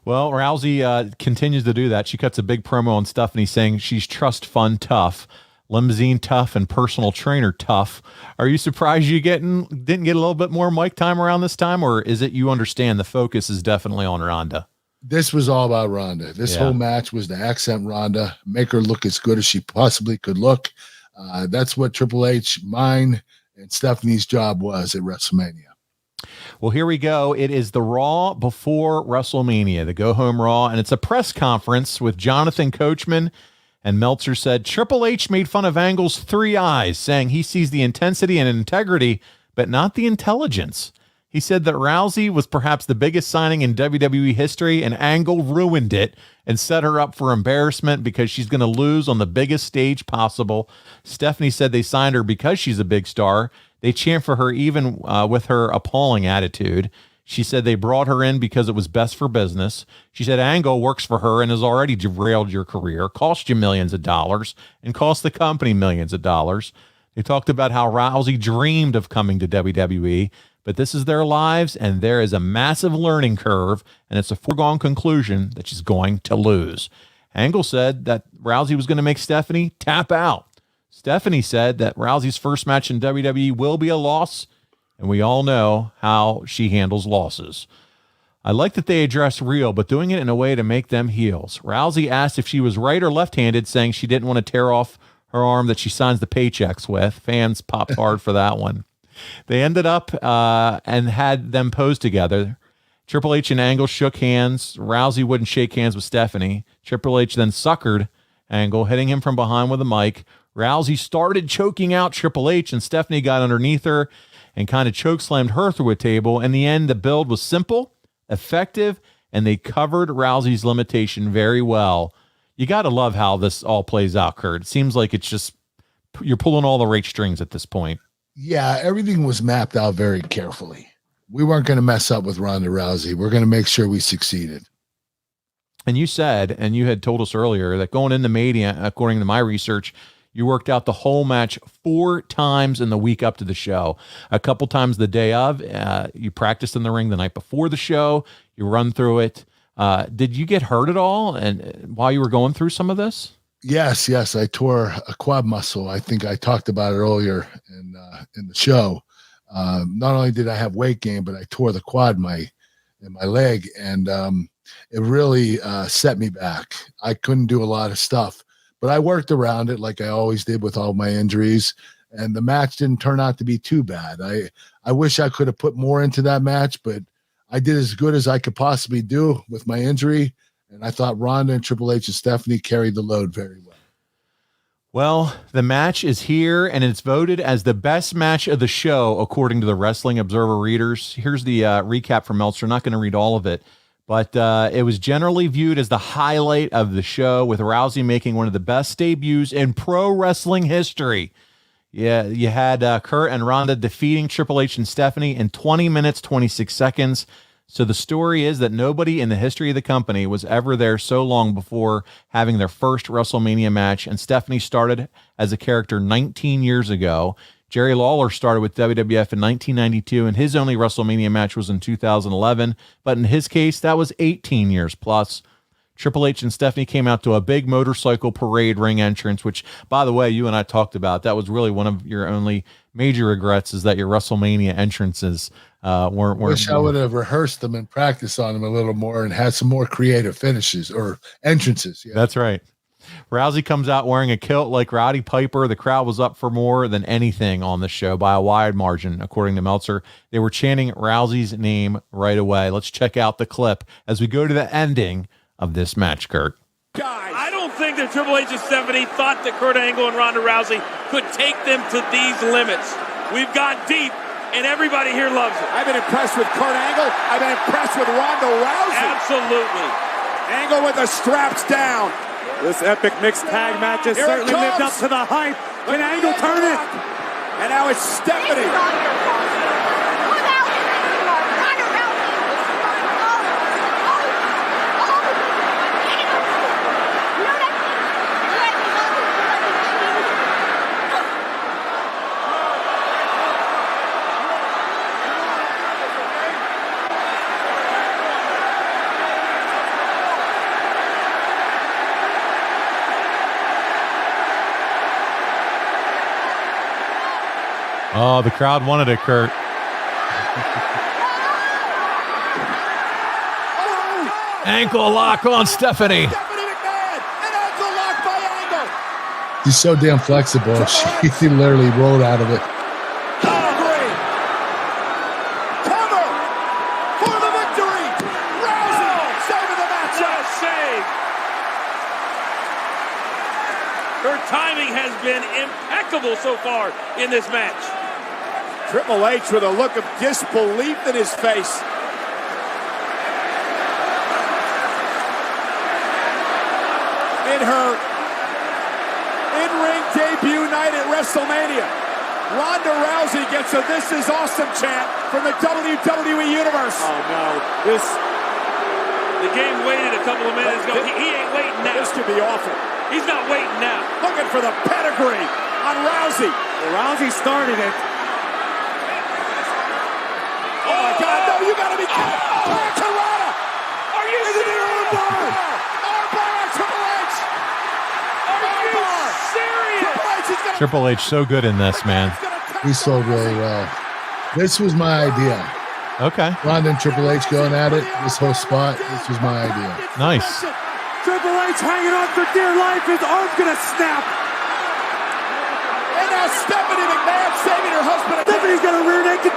Well, Rousey continues to do that. She cuts a big promo on Stephanie saying she's trust fund tough, limousine tough, and personal trainer tough. Are you surprised you didn't get a little bit more mic time around this time, or is it you understand the focus is definitely on Ronda? This was all about Ronda. This whole match was to accent Ronda, make her look as good as she possibly could look. That's what Triple H, mine, and Stephanie's job was at WrestleMania. Well, here we go. It is the Raw before WrestleMania, the Go Home Raw, and it's a press conference with Jonathan Coachman, and Meltzer said Triple H made fun of Angle's 3 eyes, saying he sees the intensity and integrity, but not the intelligence. He said that Rousey was perhaps the biggest signing in WWE history, and Angle ruined it and set her up for embarrassment because she's going to lose on the biggest stage possible. Stephanie said they signed her because she's a big star. They chant for her even with her appalling attitude. She said they brought her in because it was best for business. She said Angle works for her and has already derailed your career, cost you millions of dollars, and cost the company millions of dollars. They talked about how Rousey dreamed of coming to WWE, but this is their lives, and there is a massive learning curve, and it's a foregone conclusion that she's going to lose. Angle said that Rousey was going to make Stephanie tap out. Stephanie said that Rousey's first match in WWE will be a loss, and we all know how she handles losses. I like that they address real, but doing it in a way to make them heels. Rousey asked if she was right or left-handed, saying she didn't want to tear off her arm that she signs the paychecks with. Fans popped hard for that one. They ended up and had them pose together. Triple H and Angle shook hands. Rousey wouldn't shake hands with Stephanie. Triple H then suckered Angle, hitting him from behind with a mic. Rousey started choking out Triple H, and Stephanie got underneath her and kind of chokeslammed her through a table. In the end, the build was simple, effective, and they covered Rousey's limitation very well. You got to love how this all plays out, Kurt. It seems like it's just you're pulling all the right strings at this point. Yeah, everything was mapped out very carefully. We weren't going to mess up with Ronda Rousey. We're going to make sure we succeeded. And you said, and you had told us earlier, that going into Mania, according to my research, you worked out the whole match 4 times in the week up to the show. A couple times the day of. You practiced in the ring the night before the show. You run through it. Did you get hurt at all and while you were going through some of this? Yes. I tore a quad muscle. I think I talked about it earlier in the show. Not only did I have weight gain, but I tore the quad in my leg, and it really set me back. I couldn't do a lot of stuff, but I worked around it like I always did with all my injuries, and the match didn't turn out to be too bad. I wish I could have put more into that match, but I did as good as I could possibly do with my injury, and I thought Ronda and Triple H and Stephanie carried the load very well. Well, the match is here, and it's voted as the best match of the show, according to the Wrestling Observer readers. Here's the recap from Meltzer. Not going to read all of it, but it was generally viewed as the highlight of the show, with Rousey making one of the best debuts in pro wrestling history. Yeah, you had Kurt and Ronda defeating Triple H and Stephanie in 20 minutes, 26 seconds. So the story is that nobody in the history of the company was ever there so long before having their first WrestleMania match, and Stephanie started as a character 19 years ago. Jerry Lawler started with WWF in 1992, and his only WrestleMania match was in 2011, but in his case, that was 18 years plus. Triple H and Stephanie came out to a big motorcycle parade ring entrance, which, by the way, you and I talked about. That was really one of your only major regrets, is that your WrestleMania entrances weren't. Wish I would have rehearsed them and practiced on them a little more and had some more creative finishes or entrances. Yeah. That's right. Rousey comes out wearing a kilt like Roddy Piper. The crowd was up for more than anything on the show by a wide margin, according to Meltzer. They were chanting Rousey's name right away. Let's check out the clip as we go to the ending of this match, Kurt. I don't think that Triple H and Stephanie thought that Kurt Angle and Ronda Rousey could take them to these limits. We've gone deep, and everybody here loves it. I've been impressed with Kurt Angle. I've been impressed with Ronda Rousey. Absolutely. Angle with the straps down. This epic mixed tag match has Here it certainly lived up comes. to the hype. Can Angle turn it? And now it's Stephanie. Oh, the crowd wanted it, Kurt. Ankle lock on Stephanie. Stephanie McMahon, an ankle lock by Angle. She's so damn flexible. She literally rolled out of it. Calgary. Cover for the victory. Rousey saving the match. What a save. Her timing has been impeccable so far in this match. Triple H with a look of disbelief in his face. In her in-ring debut night at WrestleMania, Ronda Rousey gets a "This is awesome" chant from the WWE Universe. Oh no, the game waited a couple of minutes ago. He ain't waiting now. This could be awful. He's not waiting now. Looking for the pedigree on Rousey. Well, Rousey started it. Oh my God, no, you gotta be kidding. Back to Ronda. Are you serious? Armbar on Triple H. Are you serious? Triple H is gonna Triple H so good in this, man. We sold really well. This was my idea. Okay, Ronda and Triple H going at it. This whole spot. This was my idea. nice. Triple H hanging on for dear life. His arm's gonna snap. And now Stephanie McMahon saving her husband. Stephanie's got a rear naked.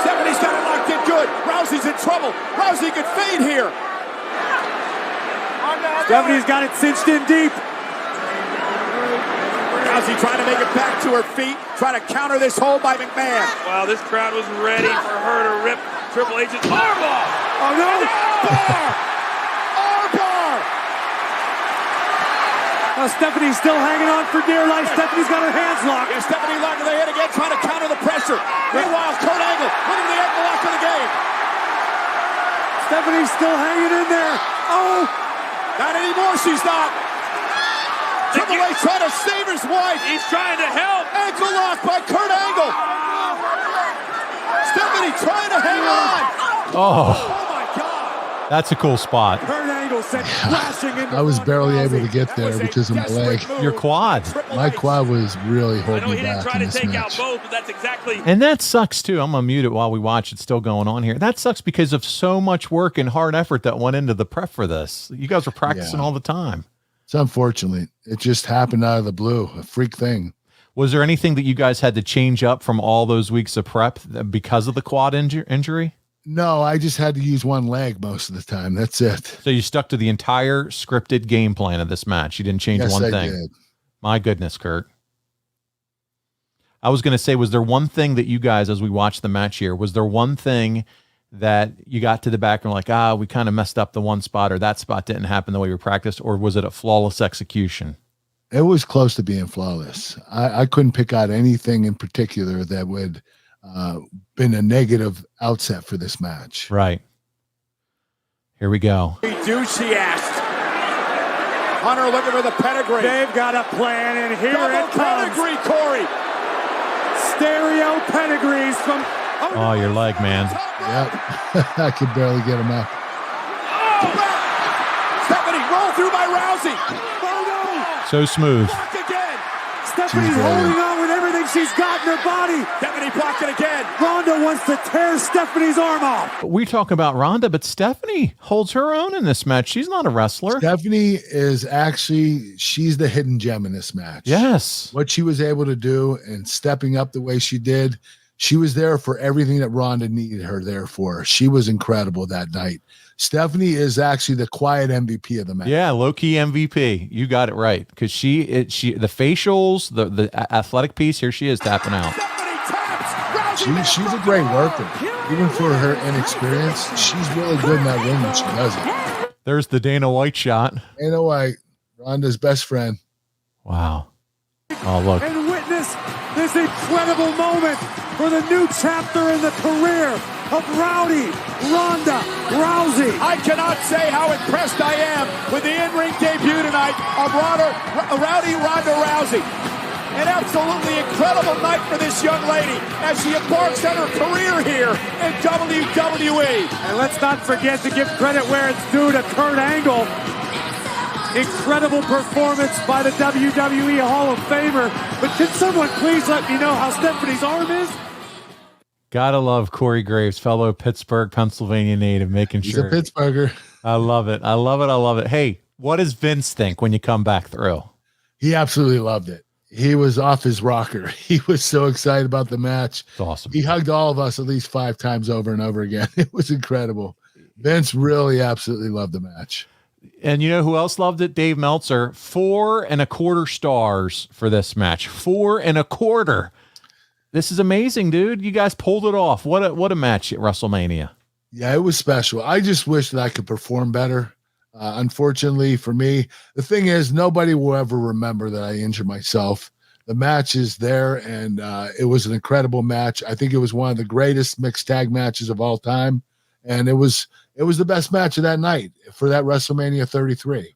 Stephanie's got it locked in good. Rousey's in trouble. Rousey could fade here. Stephanie's got it cinched in deep. Rousey trying to make it back to her feet, trying to counter this hold by McMahon. Wow, this crowd was ready for her to rip Triple H's arm off. Oh no! Bar! Armbar! Stephanie's still hanging on for dear life. Stephanie's got her hands locked. Yeah, Stephanie locked in the head again, trying to counter the pressure. Meanwhile, Kurt Angle looking at the ankle lock of the game. Stephanie's still hanging in there. Oh! Not anymore, she's not. Triple H trying to save his wife. He's trying to help. Ankle lock by Kurt Angle. Stephanie trying to hang on. Oh, my God. that's a cool spot. Kurt Angle sent crashing into I was Ronda barely Rousey. able to get there because of my leg. Your quad. My quad was really I holding know me he didn't back try in to this take out match. both, but that's exactly. And that sucks too. I'm gonna mute it while we watch. It's still going on here. That sucks because of so much work and hard effort that went into the prep for this. You guys were practicing all the time. It's unfortunate. It just happened out of the blue, a freak thing. Was there anything that you guys had to change up from all those weeks of prep because of the quad injury? No, I just had to use one leg most of the time. That's it. So you stuck to the entire scripted game plan of this match. You didn't change Yes, one I thing. did. My goodness, Kurt. I was going to say, was there one thing that you guys, as we watched the match here, was there one thing that you got to the back and were like, we kind of messed up the one spot, or that spot didn't happen the way we practiced, or was it a flawless execution? It was close to being flawless. I couldn't pick out anything in particular that would been a negative outset for this match. Right. Here we go. We do, she asked. Hunter looking for the pedigree. They've got a plan, and here Double it comes. pedigree, Corey. Stereo pedigrees from... Oh, your leg, man. Yep. I could barely get him out. Stephanie rolled through by Rousey. So smooth. Blocked again. Stephanie's holding on with everything she's got in her body. Stephanie blocked it again. Ronda wants to tear Stephanie's arm off. We talk about Ronda, but Stephanie holds her own in this match. She's not a wrestler. Stephanie is actually, she's the hidden gem in this match. Yes. What she was able to do and stepping up the way she did, she was there for everything that Ronda needed her there for. She was incredible that night. Stephanie is actually the quiet MVP of the match. Yeah, low-key MVP. You got it right. Because she the facials, the athletic piece, here she is tapping out. She's a great worker. Even for her inexperience, she's really good in that ring when she does it. There's the Dana White shot. Dana White, Ronda's best friend. Wow. Oh, look. And witness this incredible moment for the new chapter in the career of Rowdy Ronda Rousey. I cannot say how impressed I am with the in-ring debut tonight of Rowdy Ronda Rousey. An absolutely incredible night for this young lady as she embarks on her career here in WWE. And let's not forget to give credit where it's due to Kurt Angle. Incredible performance by the WWE Hall of Famer. But can someone please let me know how Stephanie's arm is? Gotta love Corey Graves, fellow Pittsburgh, Pennsylvania native, making He's sure. a Pittsburgher. I love it. I love it. I love it. Hey, what does Vince think when you come back through? He absolutely loved it. He was off his rocker. He was so excited about the match. It's awesome. He hugged all of us at least 5 times over and over again. It was incredible. Vince really absolutely loved the match. And you know who else loved it? Dave Meltzer. 4.25 stars for this match. 4.25. This is amazing, dude. You guys pulled it off. What a match at WrestleMania. Yeah, it was special. I just wish that I could perform better. Unfortunately for me, the thing is, nobody will ever remember that I injured myself. The match is there, and it was an incredible match. I think it was one of the greatest mixed tag matches of all time, and it was the best match of that night for that WrestleMania 33.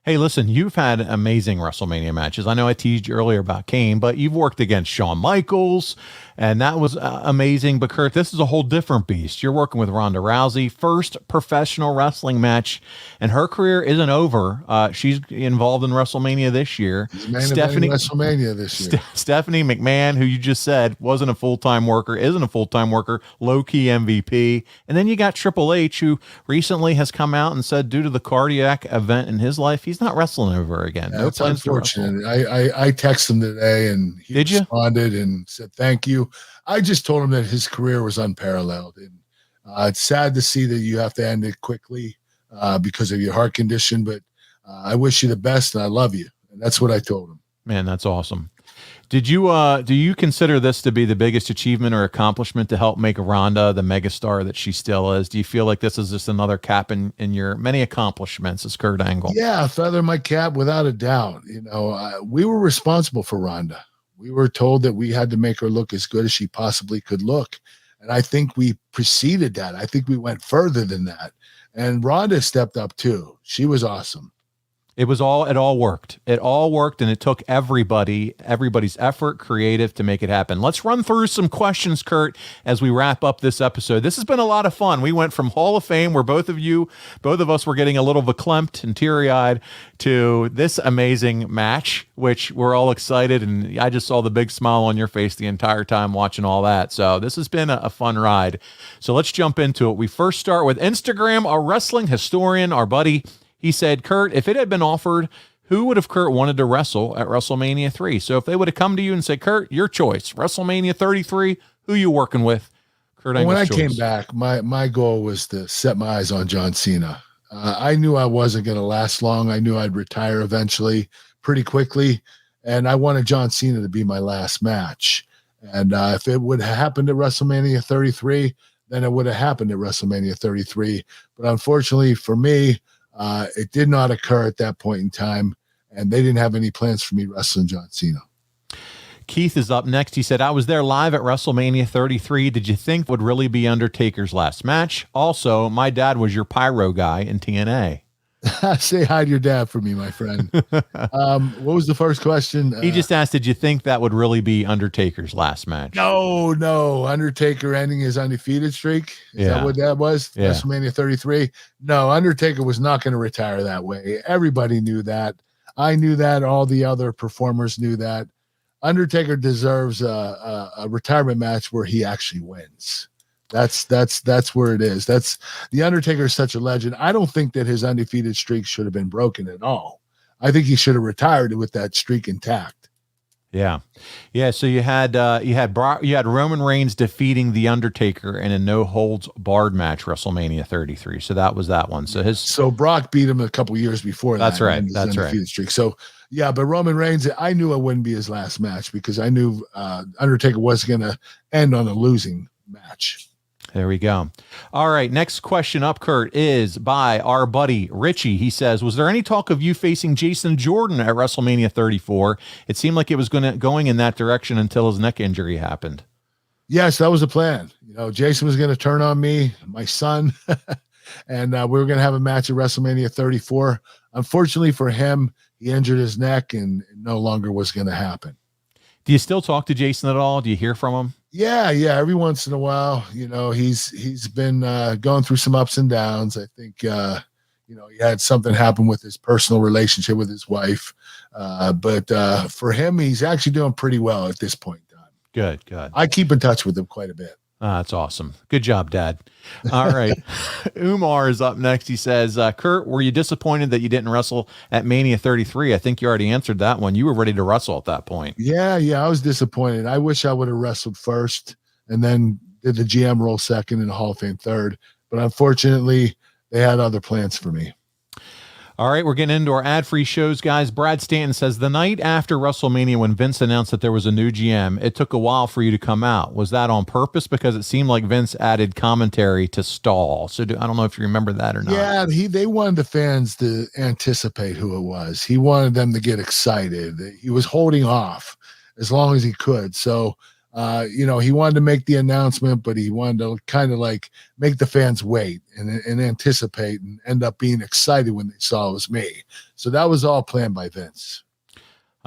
Hey, listen, you've had amazing WrestleMania matches. I know I teased you earlier about Kane, but you've worked against Shawn Michaels, and that was amazing. But, Kurt, this is a whole different beast. You're working with Ronda Rousey, first professional wrestling match, and her career isn't over. She's involved in WrestleMania this year. WrestleMania this year. Stephanie McMahon, who you just said wasn't a full-time worker, isn't a full-time worker, low-key MVP. And then you got Triple H, who recently has come out and said due to the cardiac event in his life, he's not wrestling ever again. Yeah, that's unfortunate. I texted him today, and he responded and said thank you. I just told him that his career was unparalleled, and it's sad to see that you have to end it quickly because of your heart condition. But I wish you the best, and I love you, and that's what I told him. Man, that's awesome. Did you do you consider this to be the biggest achievement or accomplishment to help make Ronda the megastar that she still is? Do you feel like this is just another cap in your many accomplishments as Kurt Angle? Yeah, feather my cap without a doubt. We were responsible for Ronda. We were told that we had to make her look as good as she possibly could look. And I think we preceded that. I think we went further than that. And Ronda stepped up too. She was awesome. It all worked. It all worked, and it took everybody's effort, creative, to make it happen. Let's run through some questions, Kurt, as we wrap up this episode. This has been a lot of fun. We went from Hall of Fame, where both of us were getting a little verklempt and teary-eyed, to this amazing match, which we're all excited, and I just saw the big smile on your face the entire time watching all that. So this has been a fun ride. So let's jump into it. We first start with Instagram, our wrestling historian, our buddy. He said, Kurt, if it had been offered, who would have Kurt wanted to wrestle at WrestleMania 3? So if they would have come to you and said, Kurt, your choice, WrestleMania 33, who you working with? Kurt Angle's When I choice. came back, my goal was to set my eyes on John Cena. I knew I wasn't going to last long. I knew I'd retire eventually pretty quickly. And I wanted John Cena to be my last match. And if it would have happened at WrestleMania 33, then it would have happened at WrestleMania 33. But unfortunately for me, it did not occur at that point in time, and they didn't have any plans for me wrestling John Cena. Keith is up next. He said, I was there live at WrestleMania 33. Did you think would really be Undertaker's last match? Also, my dad was your pyro guy in TNA. Say hi to your dad for me, my friend. What was the first question? He just asked, did you think that would really be Undertaker's last match? No. Undertaker ending his undefeated streak. Is that what that was? Yeah. WrestleMania 33. No, Undertaker was not going to retire that way. Everybody knew that. I knew that. All the other performers knew that. Undertaker deserves a retirement match where he actually wins. That's where it is. That's the Undertaker is such a legend. I don't think that his undefeated streak should have been broken at all. I think he should have retired with that streak intact. Yeah. So you had Roman Reigns defeating the Undertaker in a no holds barred match, WrestleMania 33. So that was that one. So Brock beat him a couple years before. That's right. That's undefeated streak. So yeah, but Roman Reigns, I knew it wouldn't be his last match because I knew Undertaker was going to end on a losing match. There we go. All right. Next question up, Kurt, is by our buddy Richie. He says, was there any talk of you facing Jason Jordan at WrestleMania 34? It seemed like it was going in that direction until his neck injury happened. Yes, that was the plan. Jason was going to turn on me, my son, and we were going to have a match at WrestleMania 34. Unfortunately for him, he injured his neck and it no longer was going to happen. Do you still talk to Jason at all? Do you hear from him? Yeah. Every once in a while, he's been going through some ups and downs. I think, he had something happen with his personal relationship with his wife. But for him, he's actually doing pretty well at this point in time. Good. I keep in touch with him quite a bit. That's awesome. Good job, Dad. All right. Umar is up next. He says, Kurt, were you disappointed that you didn't wrestle at Mania 33? I think you already answered that one. You were ready to wrestle at that point. Yeah, I was disappointed. I wish I would have wrestled first and then did the GM role second and the Hall of Fame third. But unfortunately, they had other plans for me. All right, we're getting into our ad-free shows, guys. Brad Stanton says, the night after WrestleMania when Vince announced that there was a new GM, it took a while for you to come out. Was that on purpose? Because it seemed like Vince added commentary to stall. So I don't know if you remember that or not. Yeah, they wanted the fans to anticipate who it was. He wanted them to get excited. He was holding off as long as he could. So, he wanted to make the announcement, but he wanted to kind of like make the fans wait and anticipate and end up being excited when they saw it was me. So that was all planned by Vince.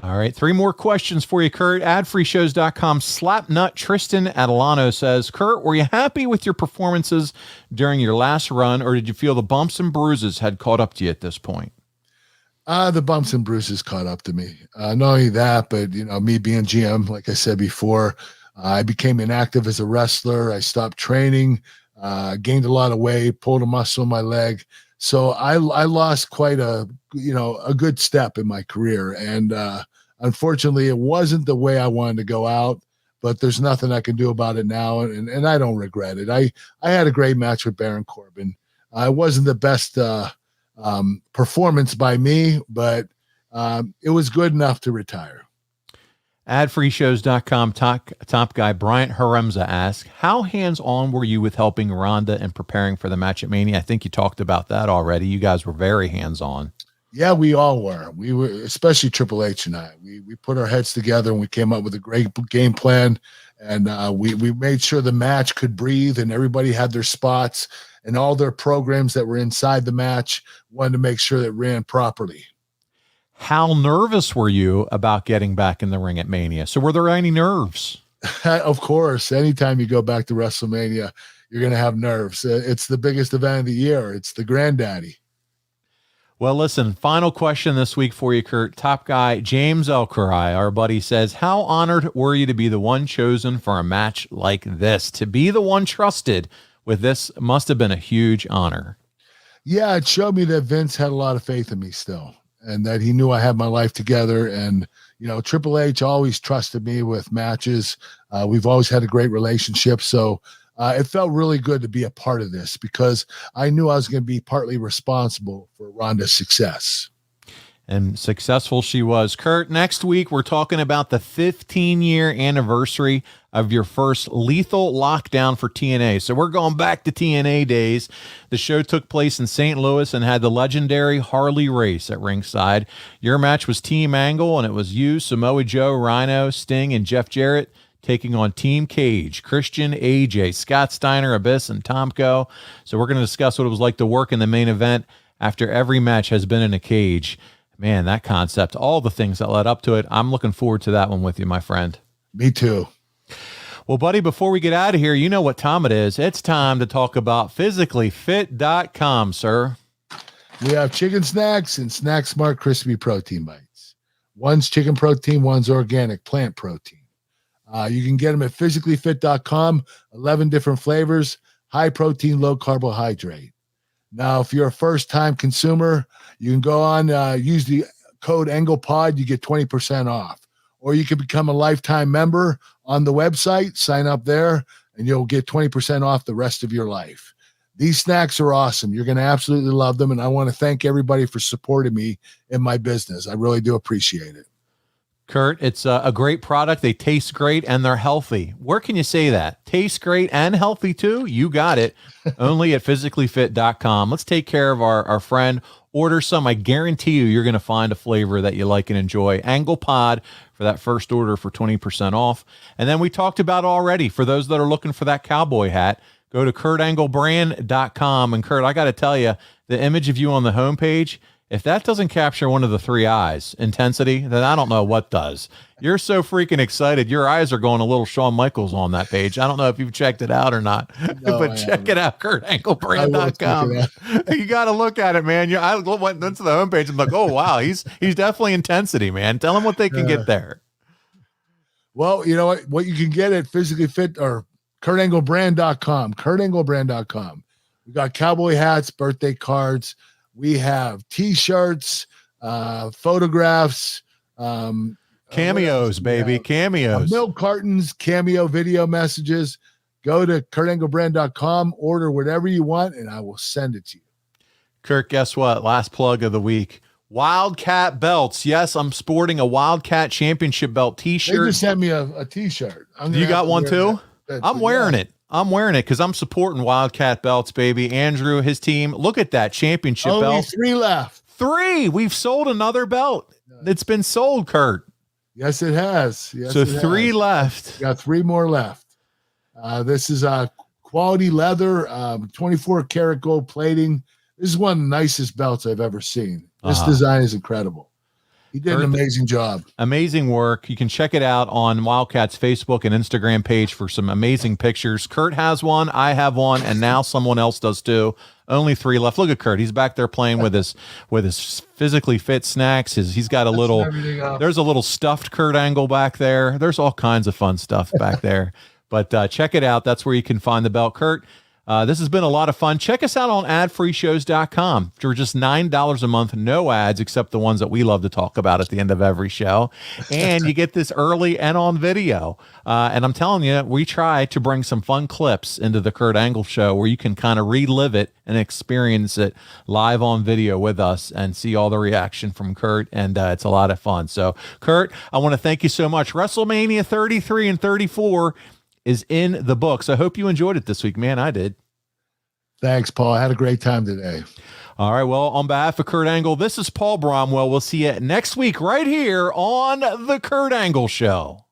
All right. 3 more questions for you, Kurt. Adfreeshows.com. Slapnut Tristan Adelano says, Kurt, were you happy with your performances during your last run, or did you feel the bumps and bruises had caught up to you at this point? The bumps and bruises caught up to me. Not only that, but, me being GM, like I said before, I became inactive as a wrestler. I stopped training, gained a lot of weight, pulled a muscle in my leg. So I lost quite a good step in my career. And unfortunately, it wasn't the way I wanted to go out, but there's nothing I can do about it now. And I don't regret it. I had a great match with Baron Corbin. It wasn't the best performance by me, but it was good enough to retire. Adfreeshows.com top guy Bryant Haremza asks, how hands-on were you with helping Ronda and preparing for the match at Mania? I think you talked about that already. You guys were very hands-on. Yeah, we all were. We were, especially Triple H and I. We put our heads together and we came up with a great game plan. And we made sure the match could breathe and everybody had their spots and all their programs that were inside the match wanted to make sure that it ran properly. How nervous were you about getting back in the ring at Mania? So were there any nerves? Of course, anytime you go back to WrestleMania, you're going to have nerves. It's the biggest event of the year. It's the granddaddy. Well, listen, final question this week for you, Kurt. Top guy James Elkarai, our buddy, says, how honored were you to be the one chosen for a match like this? To be the one trusted with this must have been a huge honor. Yeah, it showed me that Vince had a lot of faith in me still and that he knew I had my life together. And, you know, Triple H always trusted me with matches. We've always had a great relationship. So it felt really good to be a part of this because I knew I was going to be partly responsible for Ronda's success. And successful she was. Kurt, next week we're talking about the 15-year anniversary of your first lethal lockdown for TNA. So we're going back to TNA days. The show took place in St. Louis and had the legendary Harley race at ringside. Your match was Team Angle, and it was you, Samoa Joe, Rhino, Sting, and Jeff Jarrett taking on Team Cage, Christian, AJ, Scott Steiner, Abyss, and Tomko. So we're going to discuss what it was like to work in the main event after every match has been in a cage. Man, that concept, all the things that led up to it. I'm looking forward to that one with you, my friend. Me too. Well, buddy, before we get out of here, you know what time it is. It's time to talk about physicallyfit.com, sir. We have chicken snacks and Snack Smart Crispy Protein Bites. One's chicken protein, one's organic plant protein. You can get them at physicallyfit.com, 11 different flavors, high protein, low carbohydrate. Now, if you're a first-time consumer, you can go on, use the code EnglePod, you get 20% off. Or you can become a lifetime member on the website, sign up there, and you'll get 20% off the rest of your life. These snacks are awesome. You're going to absolutely love them, and I want to thank everybody for supporting me in my business. I really do appreciate it. Kurt, it's a great product. They taste great and they're healthy. Where can you say that? Taste great and healthy too? You got it. Only at physicallyfit.com. Let's take care of our friend. Order some. I guarantee you're going to find a flavor that you like and enjoy. AnglePod for that first order for 20% off. And then we talked about already, for those that are looking for that cowboy hat, go to kurtanglebrand.com. And Kurt, I got to tell you, the image of you on the homepage, if that doesn't capture one of the three eyes, intensity, then I don't know what does. You're so freaking excited. Your eyes are going a little Shawn Michaels on that page. I don't know if you've checked it out or not, no, but check it out, kurtanglebrand.com. You got to look at it, man. I went into the homepage. I'm like, oh, wow, he's definitely intensity, man. Tell them what they can get there. Well, you know what you can get at Physically Fit or kurtanglebrand.com, kurtanglebrand.com. We got cowboy hats, birthday cards. We have T-shirts, photographs, cameos, baby, cameos, milk cartons, cameo video messages. Go to kurtanglebrand.com, order whatever you want, and I will send it to you. Kurt, guess what? Last plug of the week. Wildcat belts. Yes, I'm sporting a Wildcat Championship belt T-shirt. They just sent me a T-shirt. You got one too? I'm wearing it. I'm wearing it because I'm supporting Wildcat belts, baby. Andrew, his team. Look at that championship belt. Only 3 left. 3. We've sold another belt. It's been sold, Kurt. Yes, it has. Yes, so 3 left. Got 3 more left. This is quality leather, 24 karat gold plating. This is one of the nicest belts I've ever seen. This design is incredible. He did an amazing job. Amazing work. You can check it out on Wildcat's Facebook and Instagram page for some amazing pictures. Kurt has one, I have one, and now someone else does too. Only 3 left. Look at Kurt. He's back there playing with his physically fit snacks. He's got a little, there's a little stuffed Kurt Angle back there. There's all kinds of fun stuff back there. But check it out. That's where you can find the belt. Kurt, This has been a lot of fun. Check us out on adfreeshows.com for just $9 a month, no ads except the ones that we love to talk about at the end of every show. And you get this early and on video. And I'm telling you, we try to bring some fun clips into the Kurt Angle show where you can kind of relive it and experience it live on video with us and see all the reaction from Kurt. And it's a lot of fun. So, Kurt, I want to thank you so much. WrestleMania 33 and 34 is in the books. I hope you enjoyed it this week, man. I did. Thanks, Paul. I had a great time today. All right. Well, on behalf of Kurt Angle, this is Paul Bromwell. We'll see you next week right here on the Kurt Angle Show.